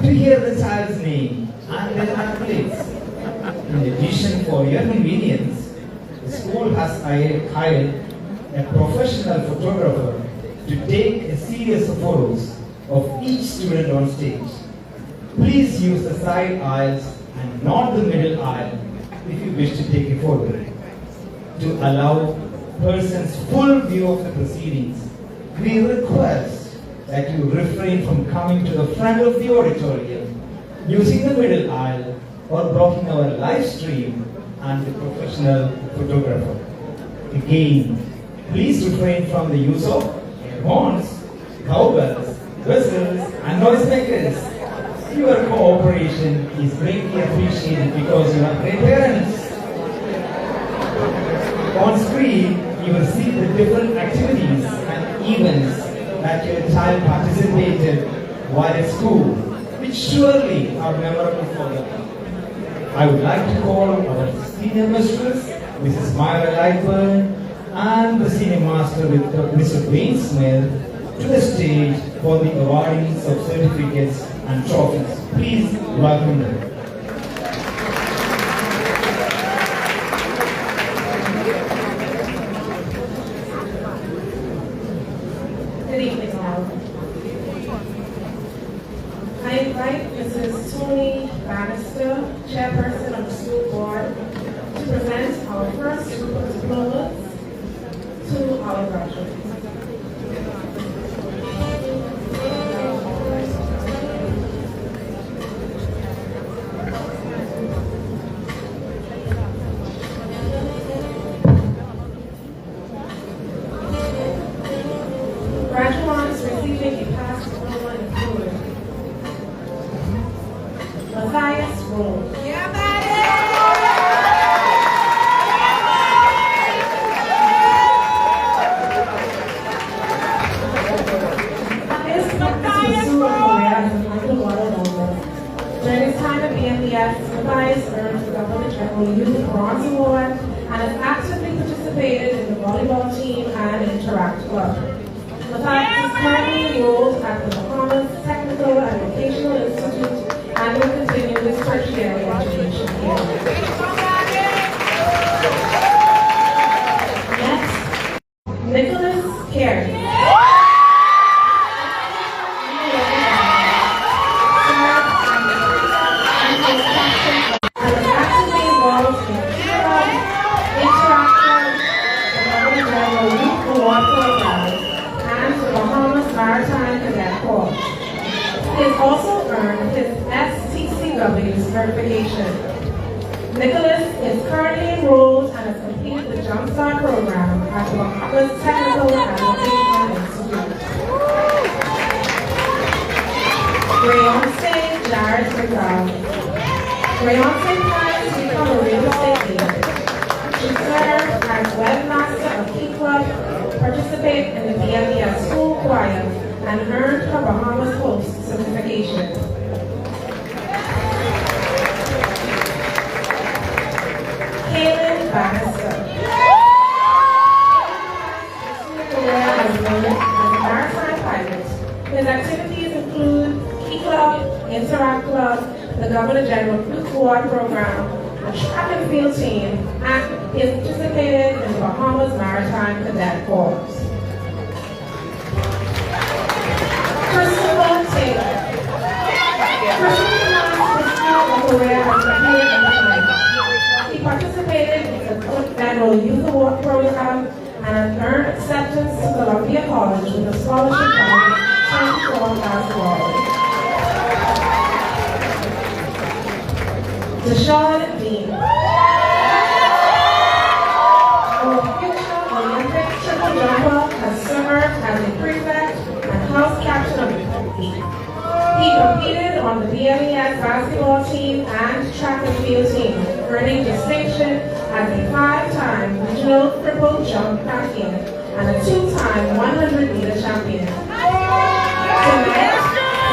Speaker 1: to hear the child's name and their accolades. In addition, for your convenience, the school has hired a professional photographer to take a series of photos of each student on stage. Please use the side aisles and not the middle aisle if you wish to take a photo. To allow persons full view of the proceedings, we request that you refrain from coming to the front of the auditorium, using the middle aisle, or blocking our live stream and the professional photographer. Again, please refrain from the use of horns, cowbells, whistles, and noisemakers. Your cooperation is greatly appreciated because you are great parents. On screen, you will see the different activities and events that your child participated while at school, which surely are memorable for them. I would like to call our senior mistress, Mrs. Myra Lightburn, and the senior master with Mr. Wayne Smith to the stage for the awarding of certificates and trophies. Please welcome them.
Speaker 9: Good evening, all. I invite Mrs. Tony Bannister, chairperson of the school board, to present our first group of diplomas to our graduates. Graduates receiving a past diploma include Matthias Rowe. During his time at BMES, Matthias earned the Government General Youth Bronze Award and has actively participated in the volleyball team and Interact Club. Matthias is currently enrolled at the Bahamas Technical and Vocational Institute and will continue his tertiary education here. Next, Nicholas Carey. He has also earned his STCW certification. Nicholas is currently enrolled and has completed the Jumpstart program at the Bahamas Technical and Vocational Institute. Rayonce Jared McDowell. Rayonce plans to become a real estate agent. She served as webmaster of Key Club, participated in the BMES school choir, and earned her Bahamas host certification. Kaylin Bannister. As a maritime pilot. His activities include Key Club, Interact Club, the Governor General Youth Award Program, a track and field team, and he has participated in the Bahamas Maritime Cadet Corps. Christopher Taylor. Christopher has a career as a peer in the He participated in the Federal Youth Award Program and and has earned acceptance to Columbia College with a scholarship value of $24,000. Deshaun Dean. Our future Olympic triple jumper has served as a prefect and house captain of the team. He competed on the BMES basketball team and track and field team, earning distinction as a 5-time regional triple jump champion and a 2-time 100-meter champion. Tonight,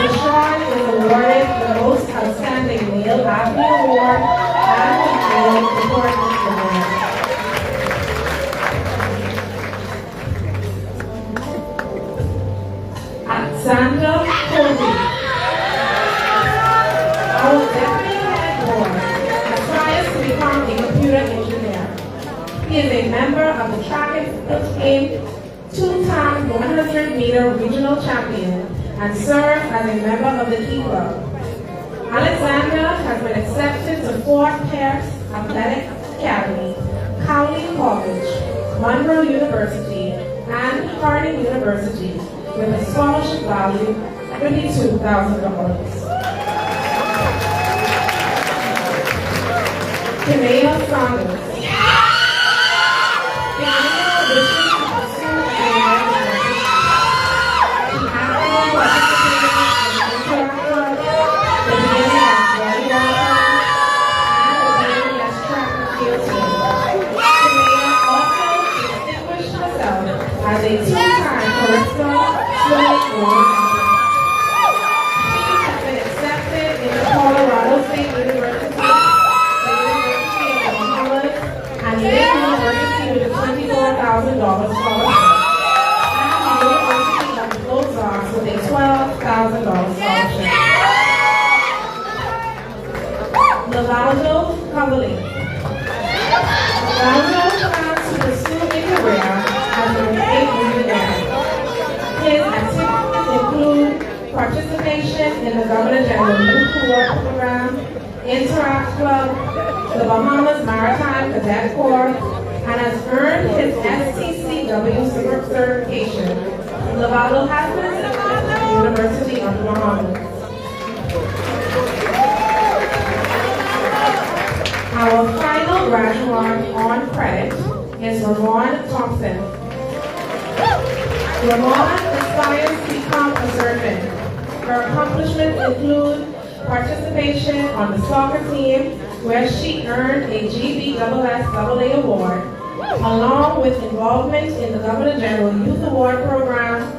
Speaker 9: Deshaun is awarded the Most Outstanding Male Athlete Award and the Male Performance Award. Alexander Colby. Our deputy head boy aspires to become a computer engineer. He is a member of the track and field team, 2-time 100-meter regional champion, and serves as a member of the Key Club. Alexander has been accepted to Fort Pierce Athletic Academy, Cowley College, Monroe University, and Harding University, with a scholarship value of $22,000. Kanea Saunders. Kanea wishes to pursue a university. She actively participated in the Interact Club, the BMES volleyball team, and the BMES track and field team. Kanea also distinguished herself as a 2-time Calista swimming gold medalist. She has been accepted in the Colorado State University, and Yale University with a $24,000 scholarship, and the University of the Ozarks with a $12,000 scholarship. Lavaldo Cavalier. Lavaldo plans to pursue a career as a remote engineer. His activities include participation in the Governor General Youth Award Program, Interact Club, the Bahamas Maritime Cadet Corps, and has earned his STCW certification. Lavaldo has been accepted at the University of the Bahamas. Our final graduate on credit is Ramon Thompson. Ramon aspires to become a surgeon. Her accomplishments include participation on the soccer team, where she earned a GBSSAA award, along with involvement in the Governor General Youth Award Program,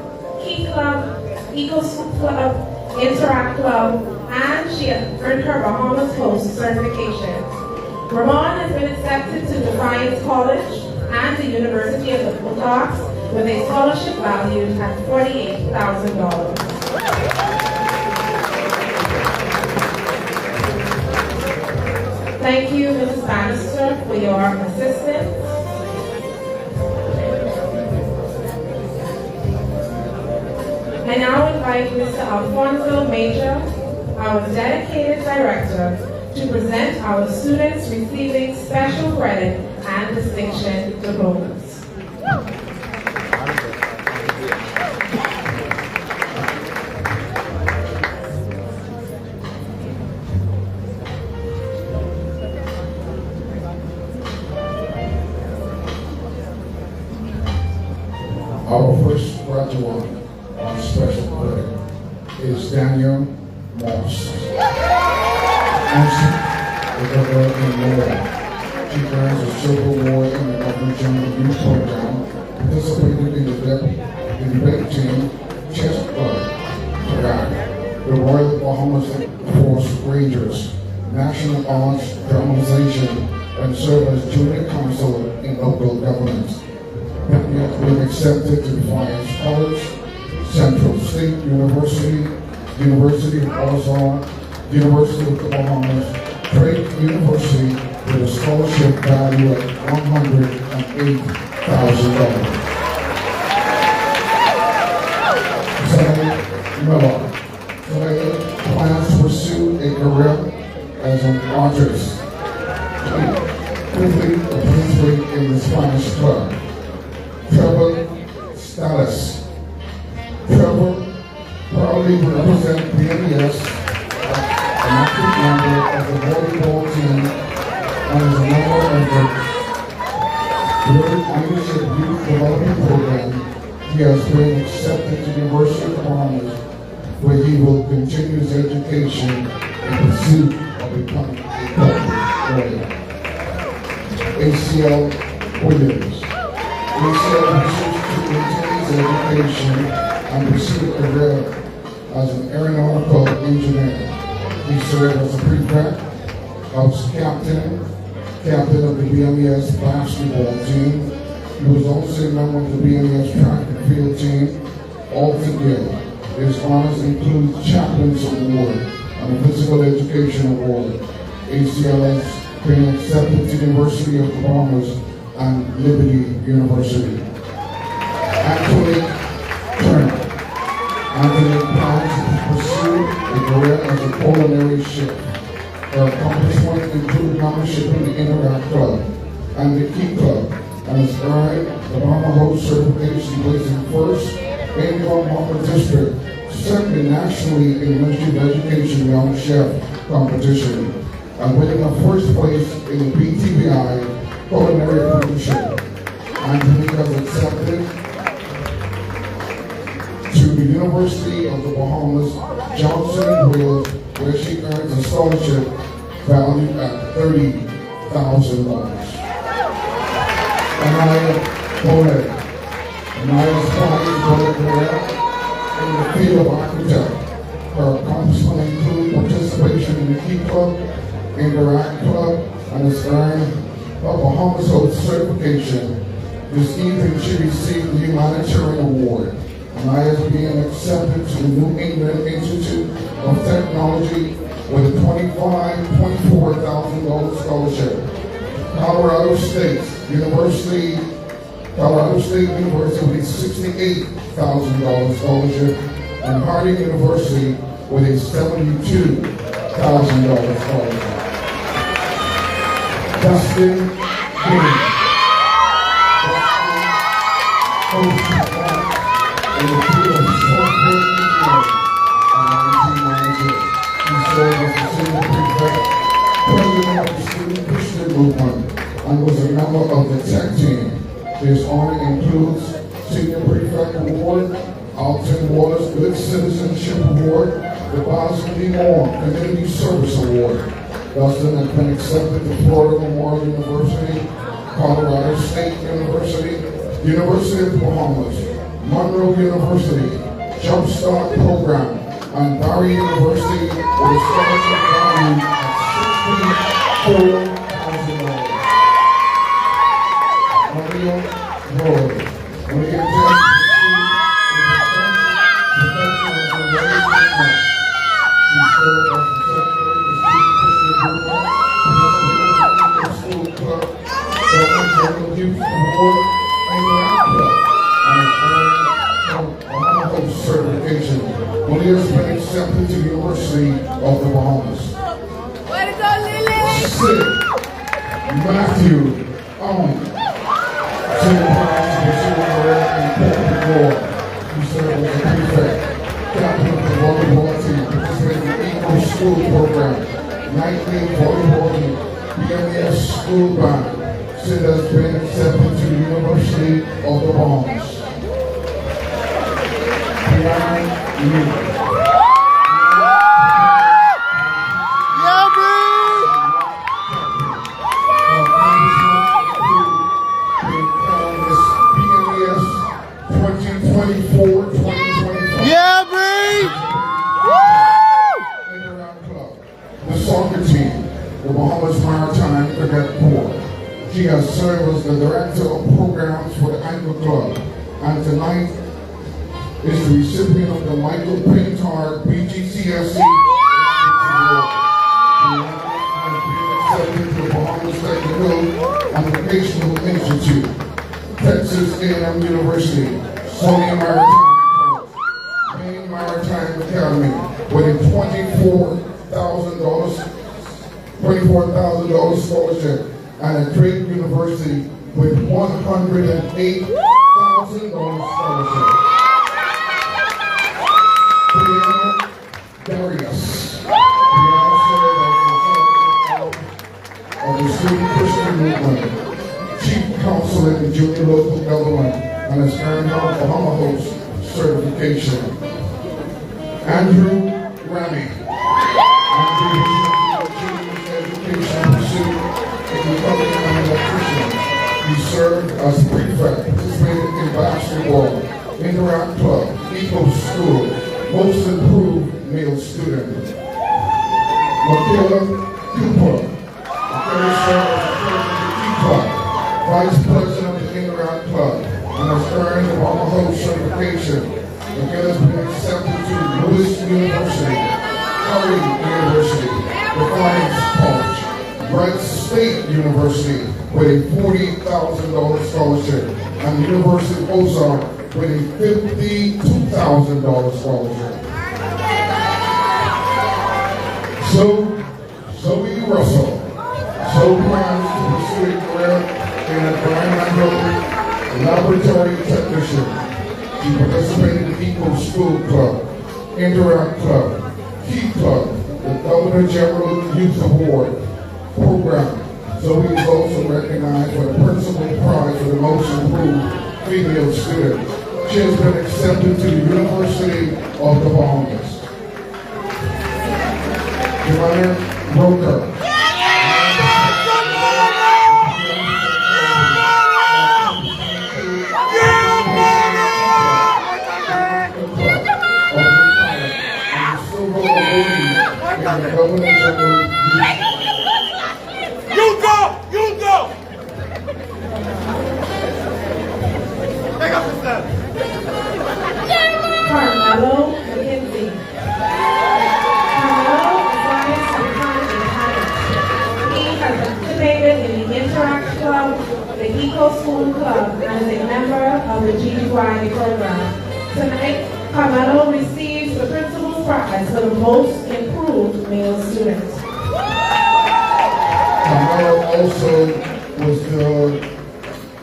Speaker 9: Key Club, Eco Club, Interact Club, and she has earned her Bahamas Host certification. Ramon has been accepted to Defiance College and the University of the Ozarks with a scholarship valued at $48,000. Thank you, Mrs. Bannister, for your assistance. I now invite Mr. Alfonso Major, our dedicated director, to present our students receiving special credit and distinction diplomas.
Speaker 8: Our first graduate on special credit is Daniel Moss. Nancy is a working lawyer. She earns a silver award in the Governor General Youth Program, participated in the debate team, chess club, the Royal Bahamas Force Rangers, National Arts Dramatization, and served as junior counselor in local government. Bentley has been accepted to Defiance College, Central State University, University of Ozark, University of the Bahamas, Drake University with a scholarship value of $108,000. Sally Miller. Sally plans to pursue a career as an artist. Quickly, a pastry in the Spanish Club. Trevor Status. Trevor proudly represents BMES, an active member of the volleyball team, and is a member of the World Leadership Youth Development Program. He has been accepted to the University of the Bahamas, where he will continue his education in pursuit of becoming a corporate lawyer. ACL Williams. ACL wishes to continue his education and pursue a career as an aeronautical engineer. He served as a prefect, house captain of the BMES basketball team. He was also a member of the BMES track and field team. Altogether, his honors include Chaplain's Award and a Physical Education Award. ACL has been accepted to the University of the Bahamas and Liberty University. Anthony Turner. Anthony plans to pursue a career as a culinary chef. Her accomplishments include membership in the Interact Club and the Key Club, and has earned the Bahama Host certification, placing first in the Bahama District, second nationally in Ministry of Education Young Chef competition, and winning a first place in the BTBI culinary apprenticeship. Anthony has accepted to the University of the Bahamas, Johnson & Wales, where she earns a scholarship valued at $30,000. Anaya Bonet. Anaya's studied career in the field of architect. Her accomplishments include participation in the Key Club, Interact Club, and has earned a Bahamas Host certification. This evening she received the Humanitarian Award. Anaya is being accepted to the New England Institute of Technology with a $24,000 scholarship. Colorado State University with a $68,000 scholarship, and Harding University with a $72,000 scholarship. Dustin King. In the field of software engineering in 1990, he served as the senior prefect, president of the Student Christian Movement, and was a member of the tech team. His honor includes Senior Prefect Award, Alton Wallace Good Citizenship Award, the Boston D. Moore Community Service Award. Dustin has been accepted to Florida Memorial University, Colorado State University, University of the Bahamas, Monroe University, Jumpstart Program, and Barry University with a scholarship value of $64,000. Maria Roy. Maria James she served as the secretary of the Student Christian School Club, the Youth Award, and the Club, and earned Bahama Host certification. Maria has been accepted to the University of the Bahamas.
Speaker 10: Way to go, Lily!
Speaker 8: Sid Matthew Owen. Senior Prime Pursuing Career in Corporate Law. He served as a prefect, captain of the volleyball team, participated in the Eagle School Program, nightly volleyball team, BMES School Band. Sid has been accepted to the University of the Bahamas.
Speaker 10: Yeah, Bree!
Speaker 8: The soccer team, the Bahamas Maritime Cadet Corps. She has served as the director of programs for the Anchor Club, and tonight is the recipient of the Michael Pintard BGCSE Award. Has been accepted to the Bahamas Technical and Vocational Institute, Texas A&M University, Sony Maritime Academy with a $24,000 scholarship, and a Drake University with $108,000 scholarship. Brianna Darius. Brianna served as the Student Christian Movement, Chief Counsel in the Junior Local Government, and has earned her Bahama Host certification. Andrew Rami. Andrew received education pursuit in becoming an electrician. He served as prefect, participated in basketball, Interact Club, Eco School, Most Improved Male Student. Michaela Cooper. Michaela served as the president of the Club, Vice President of the Interact Club, and has earned the Bahama Host certification. Michaela has been accepted to Lewis University, Harding University, Defiance College, Wright State University with a $40,000 scholarship, and the University of Ozark with a $52,000 scholarship. So, Zoe Russell. Zoe plans to pursue a career in environmental laboratory technician. She participated in Eco School Club, Interact Club, Key Club, the Governor General Youth Award program. Zoe is also recognized for the Principal Prize for the Most Improved Female Student. She has been accepted to the University of the Bahamas. Joanna Roker.
Speaker 10: You go! You go! Take up the step.
Speaker 9: Carmelo McKenzie. Carmelo applies to become a mechanic. He has participated in the Interact Club, the Eco School Club, and is a member of the GGY program. Tonight, Carmelo receives the Principal's Prize for the Most Improved Male Student.
Speaker 8: Carmelo also was the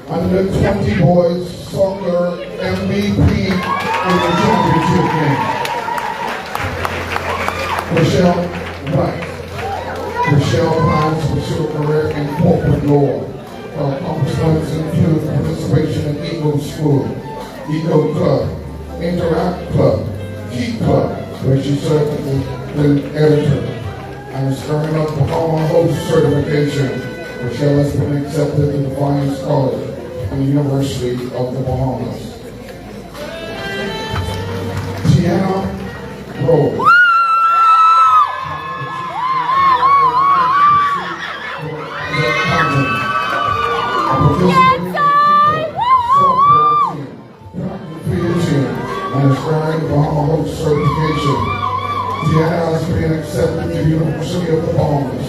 Speaker 8: under 20 boys soccer MVP in the championship game. Michelle White. Michelle plans to pursue a career in corporate law. Her accomplishments include participation in Eco School, Eco Club, Interact Club, Key Club, where she served as the editor, and is earning up Bahama Host certification. Michelle has been accepted to Defiance College and the University of the Bahamas. Tiana Rose. And is earning Bahama Host certification. Tiana has been accepted to the University of the Bahamas,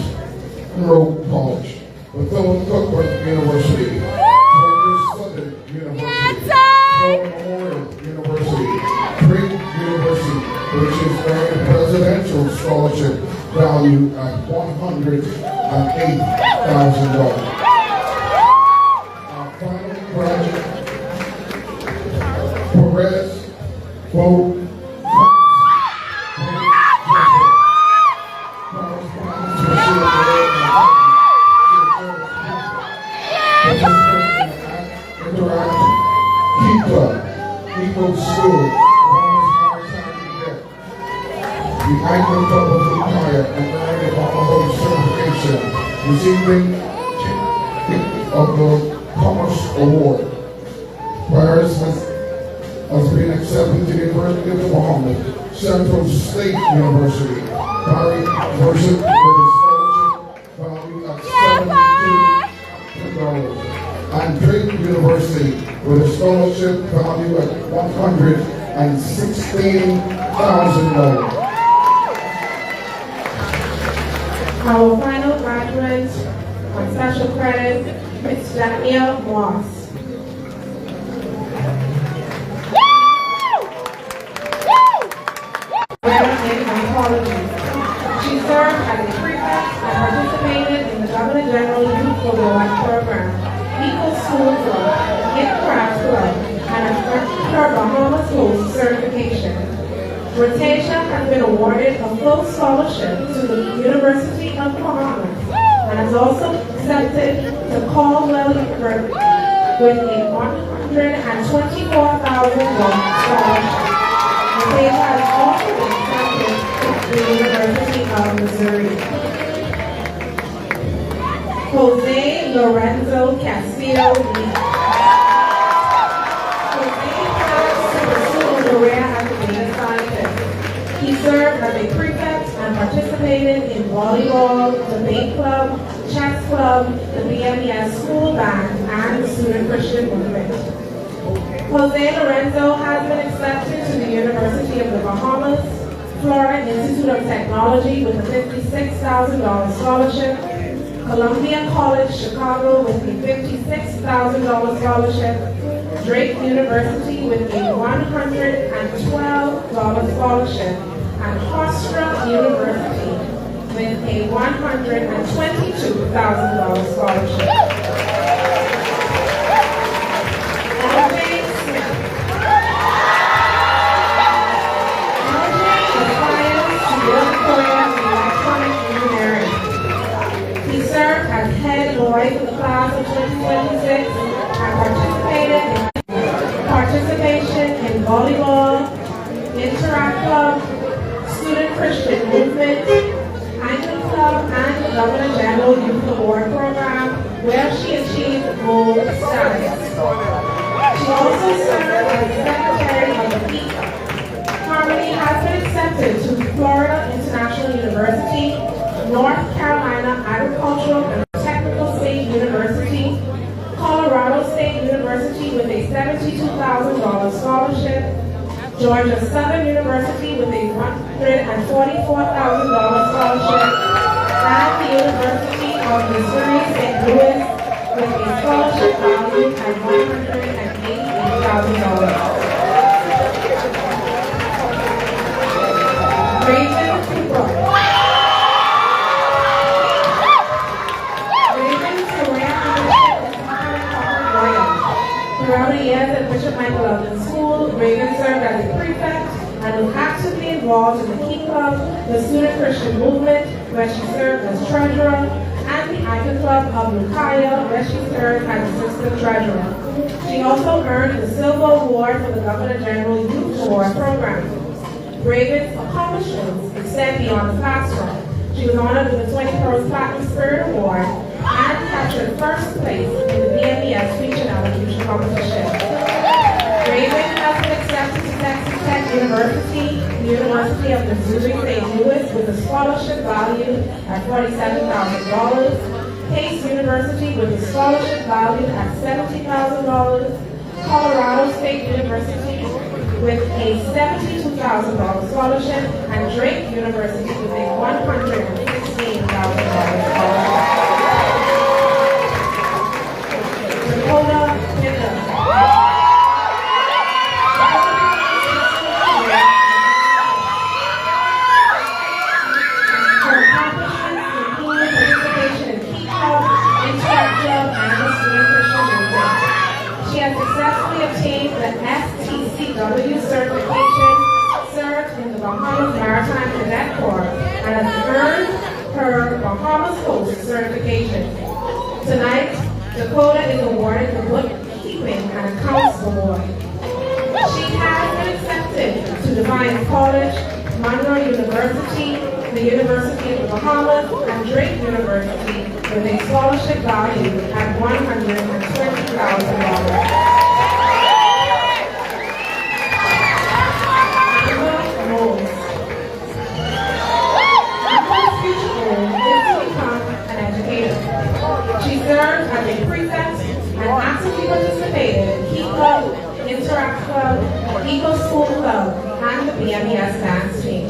Speaker 8: Monroe College, Bethune Cookman University, Georgia Southern University, Memorial University, Drake University, which is earning a presidential scholarship valued at $108,000. Our final graduate, Perez Bo. Eco School, the Annual Public Empire, and earned a Bahama Host certification, receiving of the Commerce Award. Paris has been accepted to the University of the Bahamas, Central State University, Barry University with a scholarship valued at $72,000, and Drake University with a scholarship valued at $116,000.
Speaker 9: Our final graduate on special credit, Ms. Danielle Moss. In oncology. She served as a prefect and participated in the Governor General Youth Award program, Eco School Club, Interact Club, and has Rotatia has been awarded a full scholarship to the University of Bahamas and has also accepted to Caldwell University with a $124,000 scholarship. Rotatia has also been accepted to the University of Missouri. Jose Lorenzo Castillo Lee. Jose plans to pursue a career as a data scientist. He served as a prefect and participated in volleyball, debate club, chess club, the BMES school band, and the student Christian movement. Jose Lorenzo has been accepted to the University of the Bahamas, Florida Institute of Technology with a $56,000 scholarship, Columbia College, Chicago with a $56,000 scholarship, Drake University with a $112 scholarship, and Hofstra University with a $122,000 scholarship. LJ Smith. LJ aspires to build a career in electronic engineering. He served as head boy for the class of 2026 and participation in volleyball, Interact Club, Student Christian Movement, Anchor Club, and the Governor General Youth Award Program, where she achieved gold status. She also served as Secretary of the PEAC. Harmony has been accepted to Florida International University, North Carolina Agricultural and Technical State University, Colorado State University with a $72,000 scholarship, Georgia Southern University with a $144,000 scholarship, and the University of Missouri St. Louis with a scholarship valued at $188,000. Raven Cooper. Throughout the years at Bishop Michael Upton School, Reagan served as a prefect and was actively involved in the Key Club, the Student Christian Movement, where she served as treasurer, and the Icon Club of Lucaya, where she served as assistant treasurer. She also earned the Silver Award for the Governor General Youth Award Program. Reagan's accomplishments extend beyond the classroom. She was honored with the 21st Platinum Spirit Award and captured first place in the BMES Speech and Elocution Competition. Raven has been accepted to Texas Tech University, the University of Missouri St. Louis with a scholarship valued at $47,000, Pace University with a scholarship valued at $70,000, Colorado State University with a $72,000 scholarship, and Drake University with a $116,000 scholarship. Dakota Pinder. Her accomplishments include participation in Key Club, Interact Club, and the Student Christian Movement. She has successfully obtained the STCW certification, served in the Bahamas Maritime Cadet Corps, and has earned her Bahamas Coast certification. Tonight, Dakota is awarded the Bookkeeping and Accounts Award. She has been accepted to Defiance College, Monroe University, the University of the Bahamas, and Drake University with a scholarship valued at $120,000. She served as a prefect and actively participated in Key Club, Interact Club, Eco School Club, and the BMES dance team.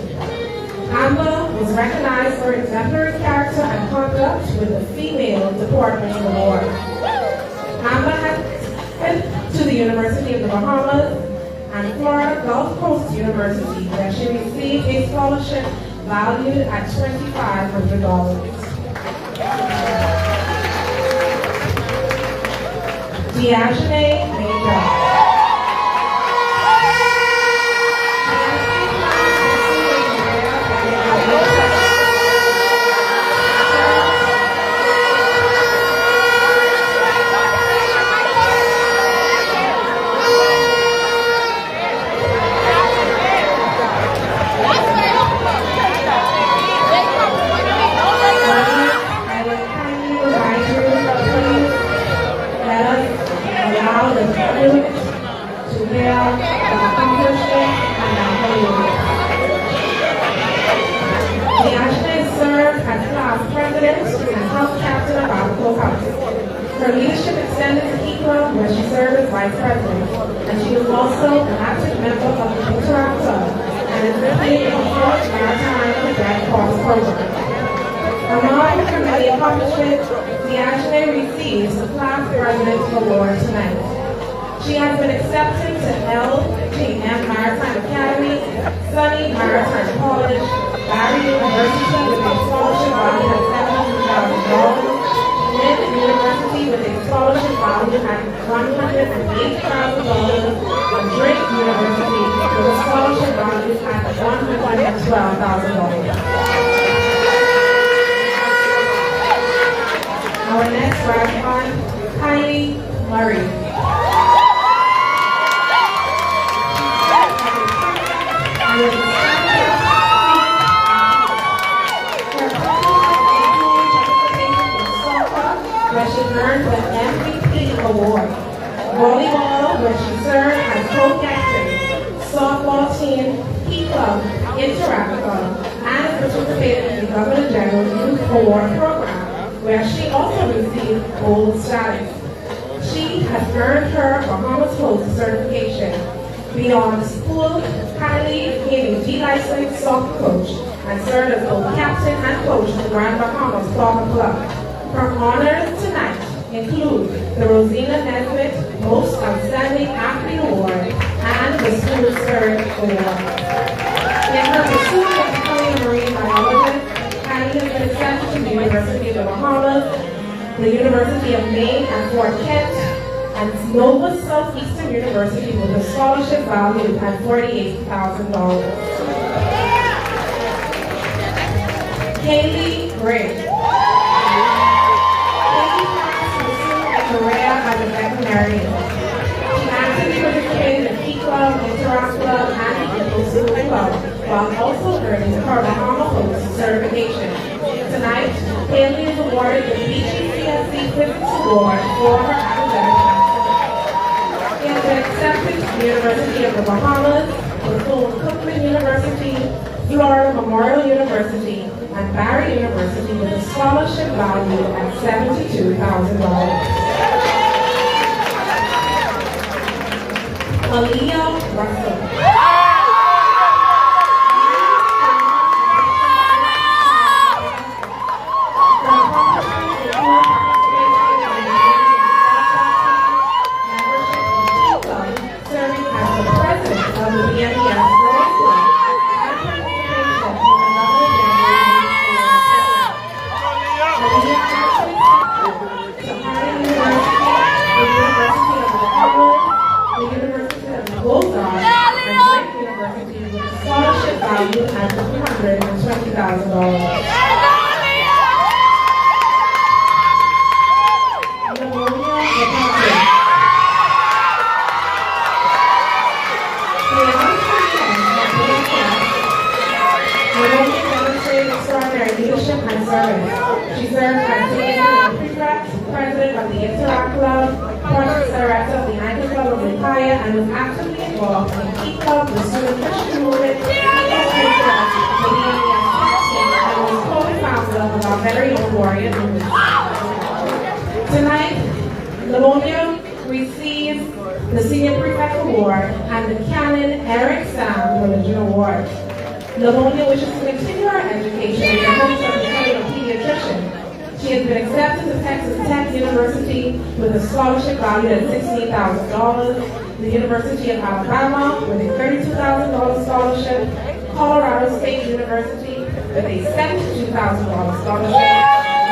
Speaker 9: Amber was recognized for exemplary character and conduct with the Female Department Award. Amber has been to the University of the Bahamas and Florida Gulf Coast University, where she received a scholarship valued at $2,500. Diagene Major. Diagene plans to Vice President, and she is also an active member of the Interact Club and is completing a fourth Maritime Red Cross program. Among her many accomplishments, D'Angelo receives the Class President Award tonight. She has been accepted to LGM Maritime Academy, SUNY Maritime College, Barry University with a scholarship valued at $72,000, Lynn University with a scholarship valued at $108,000, and Drake University with a scholarship valued at $112,000. Our next graduate, Kylie Murray. Where she earned the MVP award. Volleyball, where she served as co-captain, softball team, Key Club, Interact Club, and participated in the Governor General Youth Award Program, where she also received gold status. She has earned her Bahamas Host certification. Beyond school, Kylie became a D-licensed soccer coach and served as both captain and coach of the Grand Bahamas Soccer Club. Her honors tonight include the Rosina Nesbitt Most Outstanding Athlete Award and the School Spirit Award. In her pursuit of becoming a marine biologist, Kylie has been accepted to the University of the Bahamas, the University of Maine and Fort Kent, and Nova Southeastern University with a scholarship valued at $48,000. Kaylee Gray. Kaylee plans to pursue a career as a veterinarian. She actively participated in Key Club, Interact Club, and the School Club, while also earning her Bahama Host certification. Tonight, Kaylee is awarded the BGCSC Physics Award for her academic excellence. She has been accepted to the University of the Bahamas, the Cookman University, Florida Memorial University, and Barry University with a scholarship valued at $72,000. Aaliyah Russell. Serving as the president of the BMES Girls Club and participation in the Governor General Youth Award. To Harding University, the University of the Bahamas, the University of the Ozarks, and Drake University with a scholarship valued at $220,000. Leadership and service. She served as Senior Prefect, President of the Interact Club, Project Director of the Anchor Club of Empire, and was actively involved in Key Club, the Student Christian Movement, the BMES team, and was co-founder of our very own Warrior Movement. Tonight, Livonia receives the Senior Prefect Award and the Canon Eric Sam Religion Award. Livonia wishes to continue her education in the hopes of becoming a pediatrician. She has been accepted to Texas Tech University with a scholarship valued at $16,000, the University of Alabama with a $32,000 scholarship, Colorado State University with a $72,000 scholarship,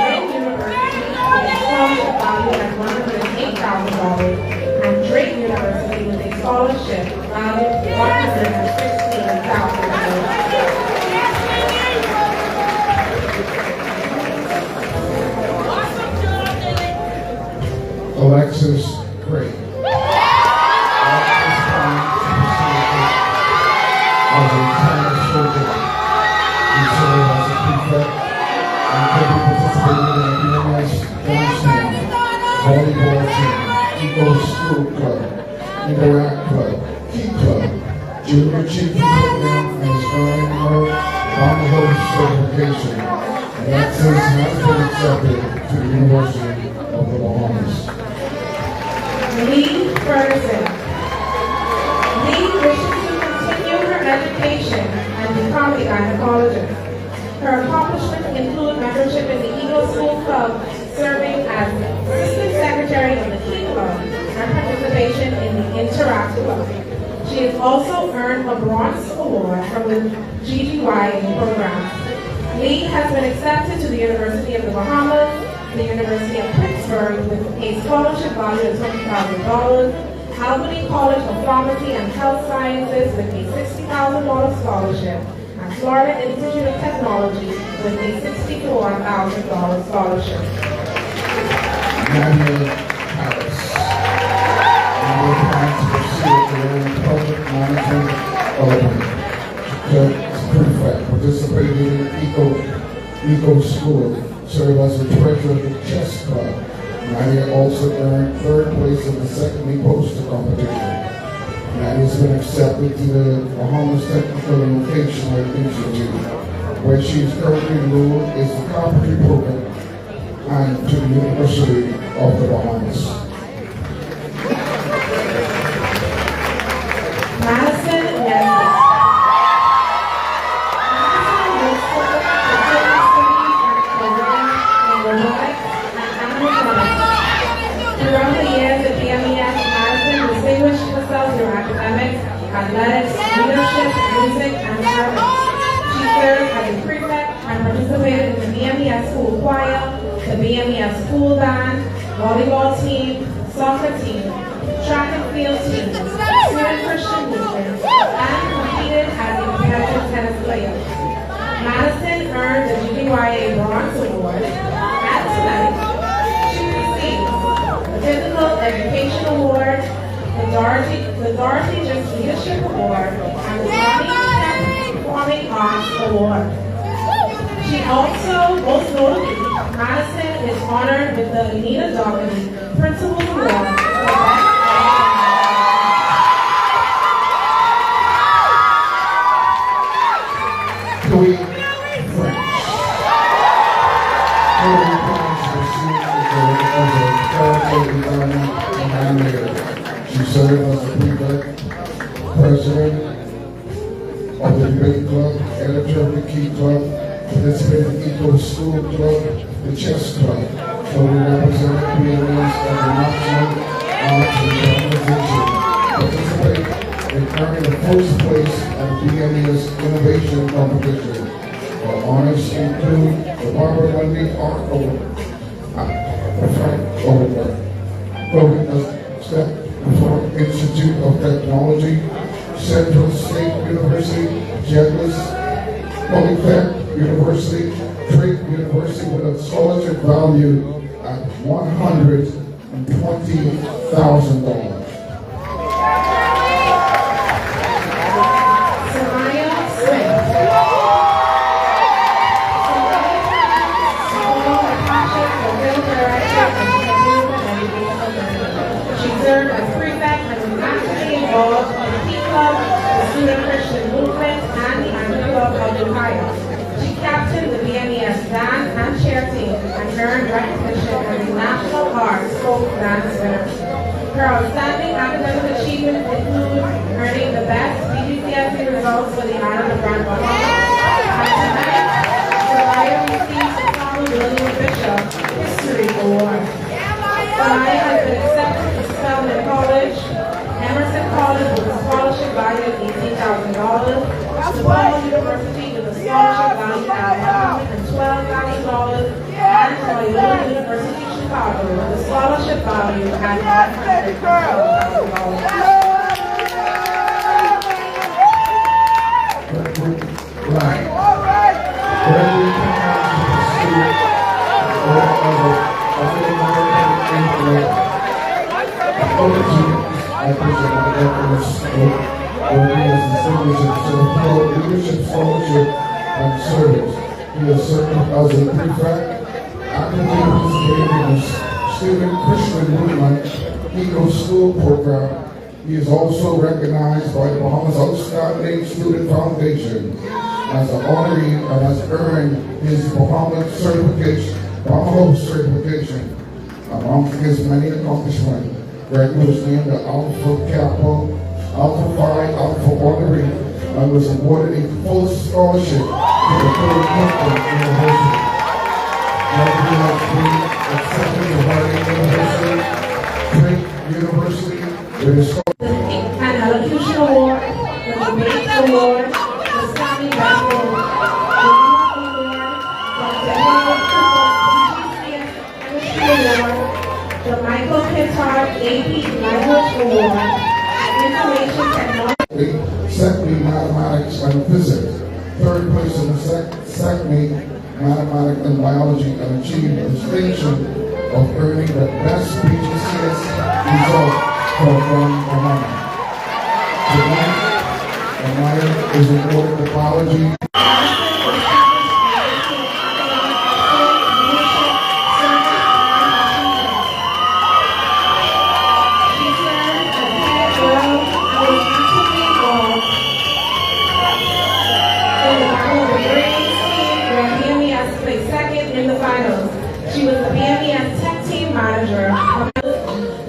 Speaker 9: Lynn University with a scholarship valued at $108,000, and Drake University with a scholarship valued at $116,000.
Speaker 8: Alexis Craig. As a retired soldier, he served as a prefect and participated in the BMES dance team, volleyball team, Eagle School Club, Interact Club, Key Club, Junior Chief Program, and is earning her Bahama Host certification. Alexis has been accepted to the University of the Bahamas.
Speaker 9: Lee Ferguson. school club, serving as assistant secretary of the Key Club and participation in the Interact Club. She has also earned a Bronze Award from the GGYA program. Lee has been accepted to the University of the Bahamas, the University of Pittsburgh with a scholarship valued at $20,000, Albany College of Pharmacy and Health Sciences with a $60,000 scholarship, and Florida Institute of Technology with a $64,000 scholarship.
Speaker 8: Nadia Harris. And we're trying to pursue a career in public management prefect, participated in the Eco School, served as the treasurer of the chess club. Nadia also earned third place in the second poster competition. Nadia's been accepted to the Bahamas Technical and Vocational Institute, where she is currently enrolled in the carpentry program and to the University of the Bahamas.
Speaker 9: Madison Nesbitt. Throughout the years at BMES, Madison distinguished herself through academics, athletics, leadership, music, and service. She served as a prefect and participated in the BMES school choir, the BMES school band, volleyball team, soccer team, track and field team, student Christian movement, and competed as a competitive tennis player. Madison earned the GGYA Bronze Award, and tonight she received the Physical Education Award, the Dorothy Just Leadership Award, and the Johnny Performing Arts Award. She also, most notably, Madison is honored with the Anita Dougherty Principal's Award for Best
Speaker 8: Chloe French. Chloe French received the character designer and animator. She served as the prefect, president of the debate club, editor of the Key Club, participated in the Eco School Club, the Chess Club. Chloe represented BMES at the National Arts and Organization. Participated in earning the first place at the BMES Innovation Competition. Her honors include the Barbara Lundy Art Award, the Frank Award, Golden Step Institute of Technology, Central State University, Jetlis, Polytech University, Drake University with a scholarship value at $120,000.
Speaker 9: Served as prefect and was actively involved in the Key Club, the Student Christian Movement, and the Anti Club of Ohio. She captained the BMES dance and chair team and earned recognition as a National Arts Folk Dance winner. Her outstanding academic achievements include earning the best BGCSE results for the island of Grand Bahama. And tonight, Soraya received the Thomas William Bishop History Award. Soraya has been accepted to Spelman College, Emerson College with a scholarship valued at $18,000, DePaul University with a scholarship valued at $112,000, and Loyola University Chicago with a scholarship valued at $112,000.
Speaker 8: Leadership scholarship and service. He has served as a prefect, actively participated in the Student Christian Movement Eco School program. He is also recognized by the Bahamas Outstanding Student Foundation as an honoree and has earned his Bahamas certification. Among his many accomplishments, Greg was named the Alpha Kappa, Alpha Phi, Alpha honoree, and was awarded a full scholarship to the Philippine University. accepted the Harvard University, Drake University, where it's
Speaker 9: An elocution award, the debate award, the Stanley Bethel Drama Award, the Daniel GCS Chemistry Award, the Michael Pittard AP Language Award, Information Technology.
Speaker 8: SECME Mathematics and Physics, third place in the SECME Mathematics and Biology, and achieved the distinction of earning the best BGCS result from Amana. Tonight, Amaya is awarded the biology.
Speaker 9: She was the BMES Tech Team Manager of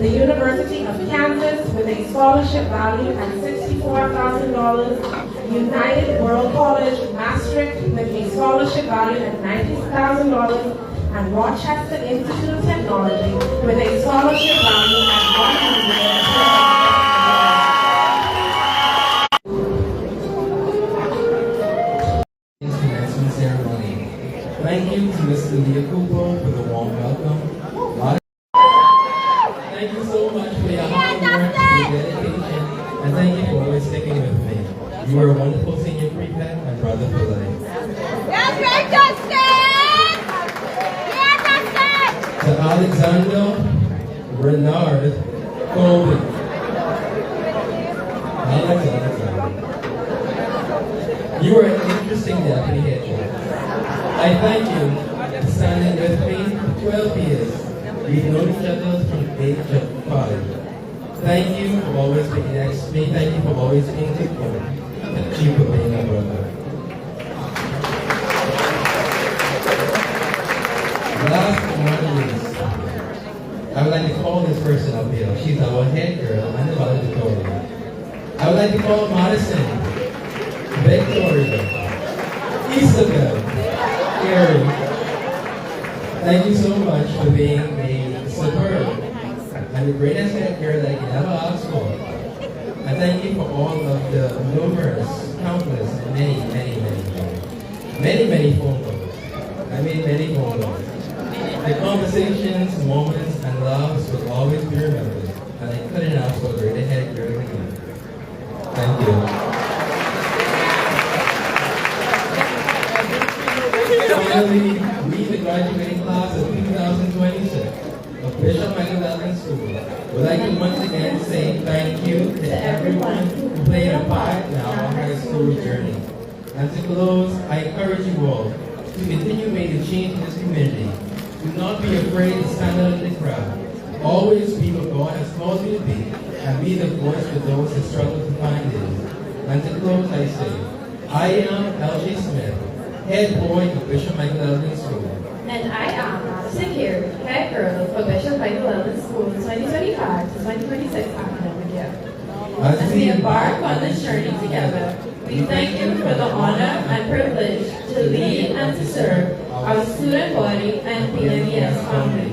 Speaker 9: the University of Kansas with a scholarship valued at $64,000, United World College, Maastricht with a scholarship valued at $90,000, and Rochester Institute of Technology with a scholarship valued at
Speaker 1: Commencement ceremony. Thank you to Mr. Leah Cooper for the warm welcome. Thank you so much for your hard work, your dedication, and thank you for always sticking with me. You are a wonderful senior prefect and brother for life.
Speaker 11: Yes, great, Justin! Yeah, Justin!
Speaker 1: To Alexander Renard Colby. Alexander. You are an interesting deputy head judge. I thank you for standing with me for 12 years. We've known each other from the age of 5. Thank you for always being next to me. Thank you for always being supportive. Thank you for being a brother. Last but not least, I would like to call this person up here. She's our head girl and the valedictorian. I would like to call Madison, Victoria, Isabel, Gary. Thank you so much for being a superb and the greatest head girl that I could ever ask for. And thank you for all of the numerous, countless, many phone calls. I made many phone calls. The conversations, moments, and laughs will always be remembered, and I couldn't ask for a greater head girl than you. Thank you. Finally, we, the graduating class of 2026 of Bishop Michael Allen School, would like to once again say thank you to everyone who played a part in our high school journey. And to close, I encourage you all to continue making change in this community. Do not be afraid to stand out in the crowd. Always be what God has called you to be, and be the voice for those who struggle to find it. And to close, I say, I am L.J. Smith, head boy of Bishop Michael Allen School.
Speaker 6: And I am Madison Carey, head girl for Bishop Michael Allen School 2025 to 2026 academic year. As we embark on this journey together, we thank you for the honor and privilege to lead and to serve our student body and BMES family.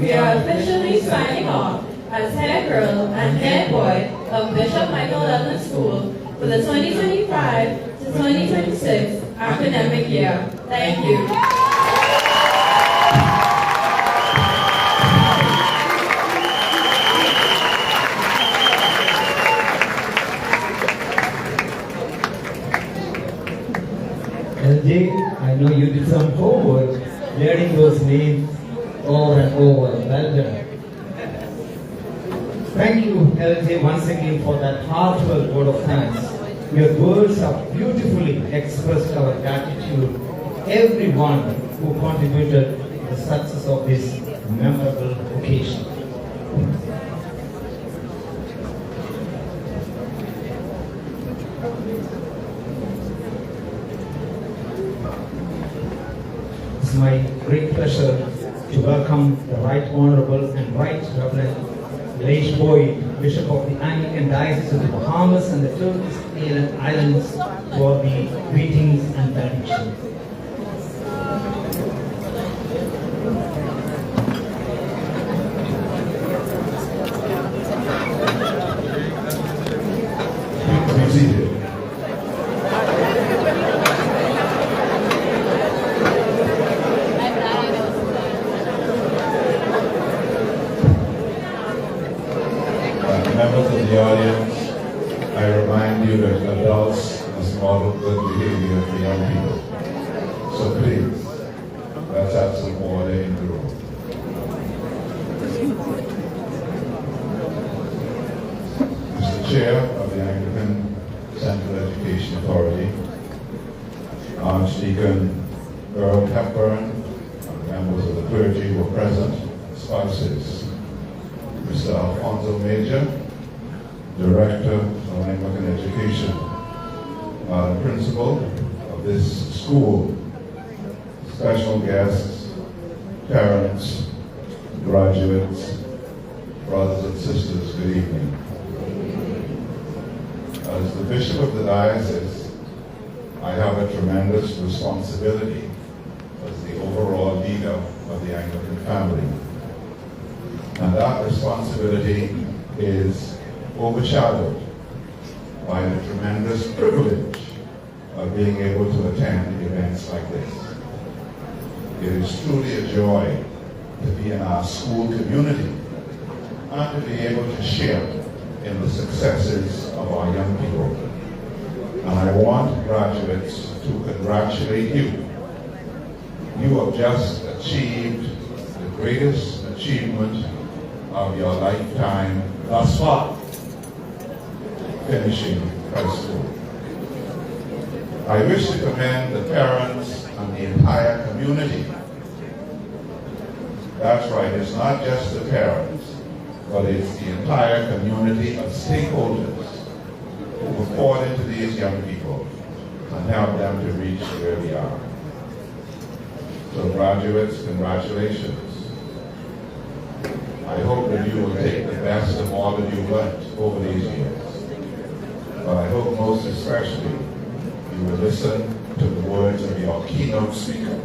Speaker 6: We are officially signing off as head girl and head boy of Bishop Michael Allen School for the 2025 to 2026 academic year. Thank you.
Speaker 1: LJ, I know you did some homework learning those names over and over. Well done. Thank you, LJ, once again for that heartfelt word of thanks. Your words have beautifully expressed our gratitude to everyone who contributed to the success of this memorable occasion. It's my great pleasure to welcome the Right Honorable and Right Reverend Leish Boyd, Bishop of the Anglican Diocese of the Bahamas and the Turkish Islands, for the greetings and benediction.
Speaker 12: the audience, I remind you that adults must model good behavior for young people. So please, let's have some order in the room. Mr. Chair of the Anglican Central Education Authority, Archdeacon Earl Hepburn, and members of the clergy who were present, spouses, Mr. Alfonso Major, Director of Anglican Education, Principal of this school, special guests, parents, graduates, brothers and sisters, good evening. As the Bishop of the Diocese, I have a tremendous responsibility as the overall leader of the Anglican family. And that responsibility is overshadowed by the tremendous privilege of being able to attend events like this. It is truly a joy to be in our school community and to be able to share in the successes of our young people. And I want graduates to congratulate you. You have just achieved the greatest achievement of your lifetime thus far, finishing high school. I wish to commend the parents and the entire community. That's right, it's not just the parents, but it's the entire community of stakeholders who have poured into these young people and helped them to reach where we are. So graduates, congratulations. I hope that you will take the best of all that you've learned over these years. But I hope most especially you will listen to the words of your keynote speaker,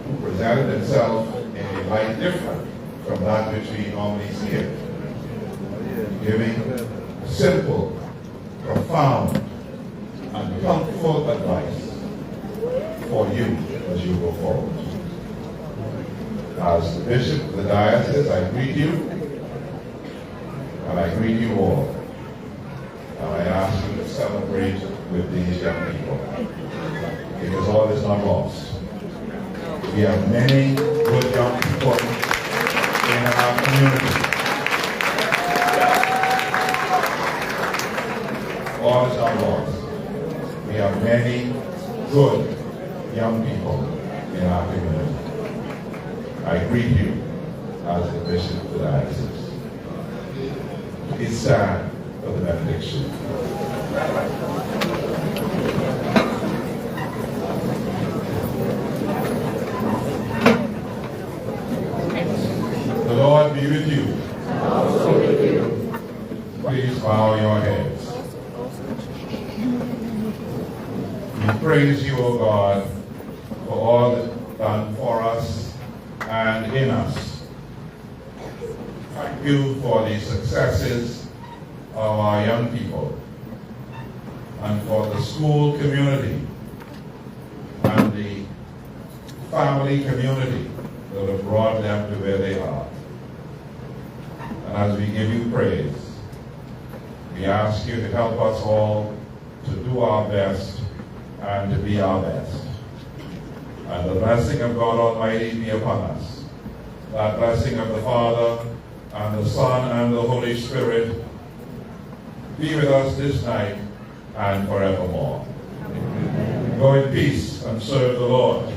Speaker 12: who presented himself in a light different from that which we normally see it, giving simple, profound, and helpful advice for you as you go forward. As the Bishop of the Diocese, I greet you, and I greet you all. And I ask you to celebrate with these young people, because all is not lost. We have many good young people in our community. All is not lost. We have many good young people in our community. I greet you as the Bishop of the Diocese. Please stand for the benediction. The Lord be with you. Also with you. Please bow your heads. We praise you, O God, for all that you've done for us and in us. Thank you for the successes of our young people and for the school community and the family community that have brought them to where they are. And as we give you praise, we ask you to help us all to do our best and to be our best. And the blessing of God Almighty be upon us. That blessing of the Father, and the Son, and the Holy Spirit be with us this night and forevermore. Amen. Go in peace and serve the Lord.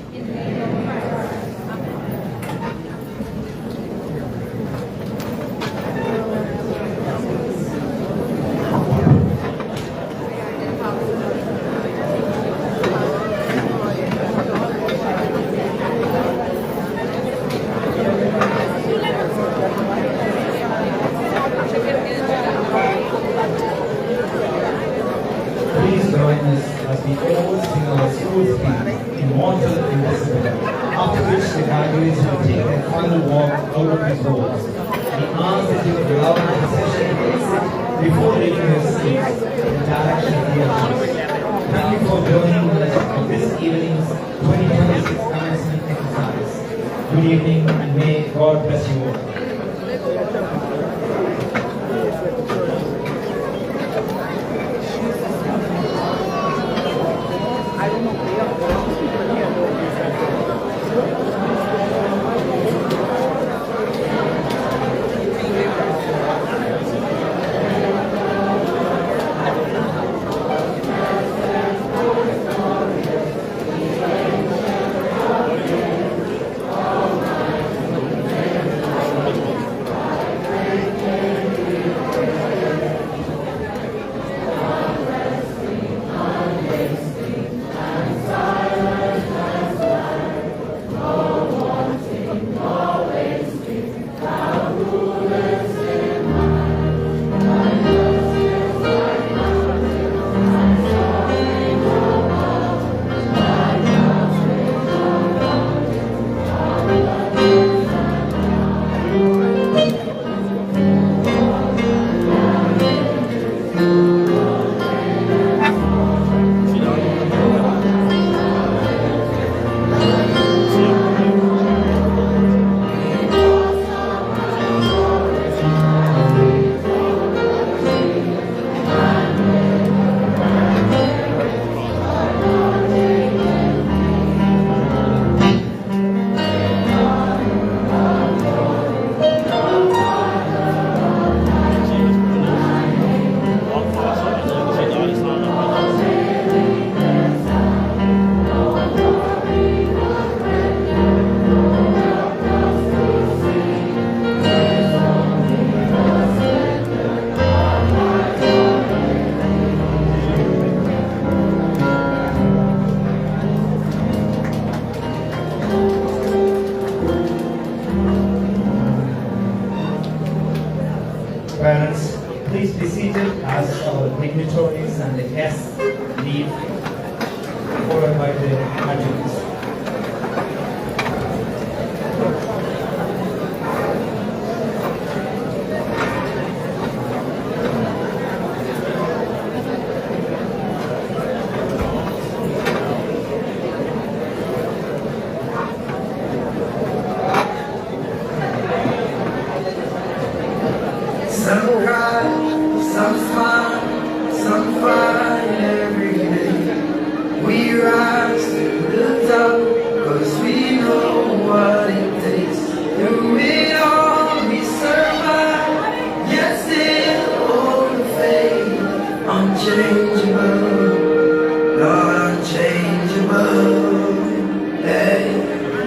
Speaker 1: Please join us as we all sing our school's hymn, Immortal Invisible, after which the graduates will take their final walk out of these halls. We ask that you would allow the procession to exit before leaving your seats in the direction of the ushers. Thank you for joining us on this evening's 2026 commencement exercise. Good evening, and may God bless you all. ask our dignitaries and the guests leave, followed by the adjuncts.
Speaker 13: Some cry, some smile, some fight every day. We rise to the top, cause we know what it takes. Through it all we survive, yet still hold the faith. Unchangeable, Lord, unchangeable. Hey,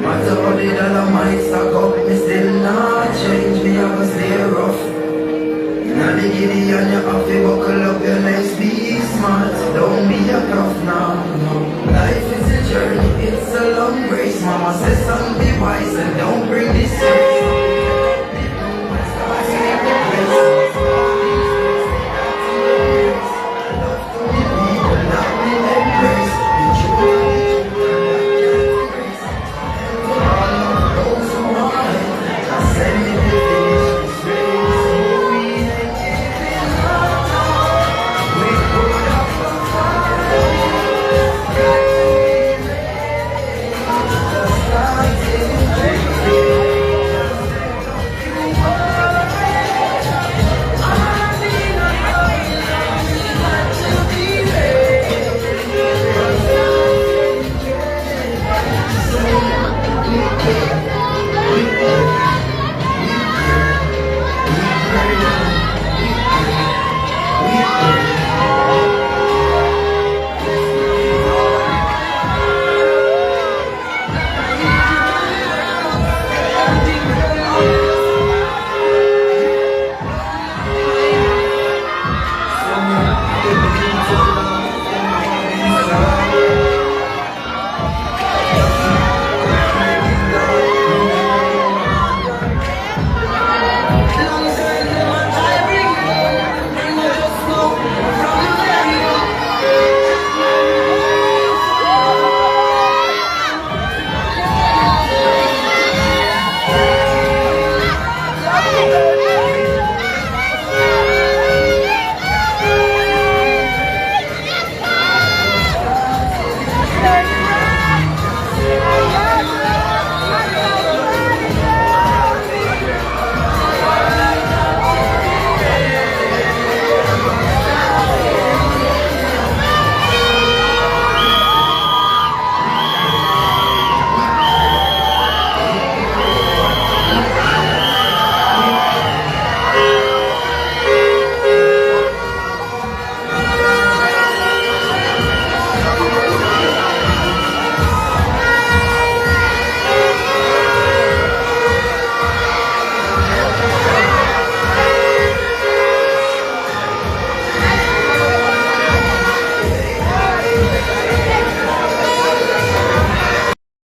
Speaker 13: matter what the dollar might stack up, me still not change. Me I go stay rough. Now the giddy and you have to buckle up your legs, be smart, don't be a tough now, no. Life is a journey, it's a long race. Mama says son, be wise and don't bring disgrace.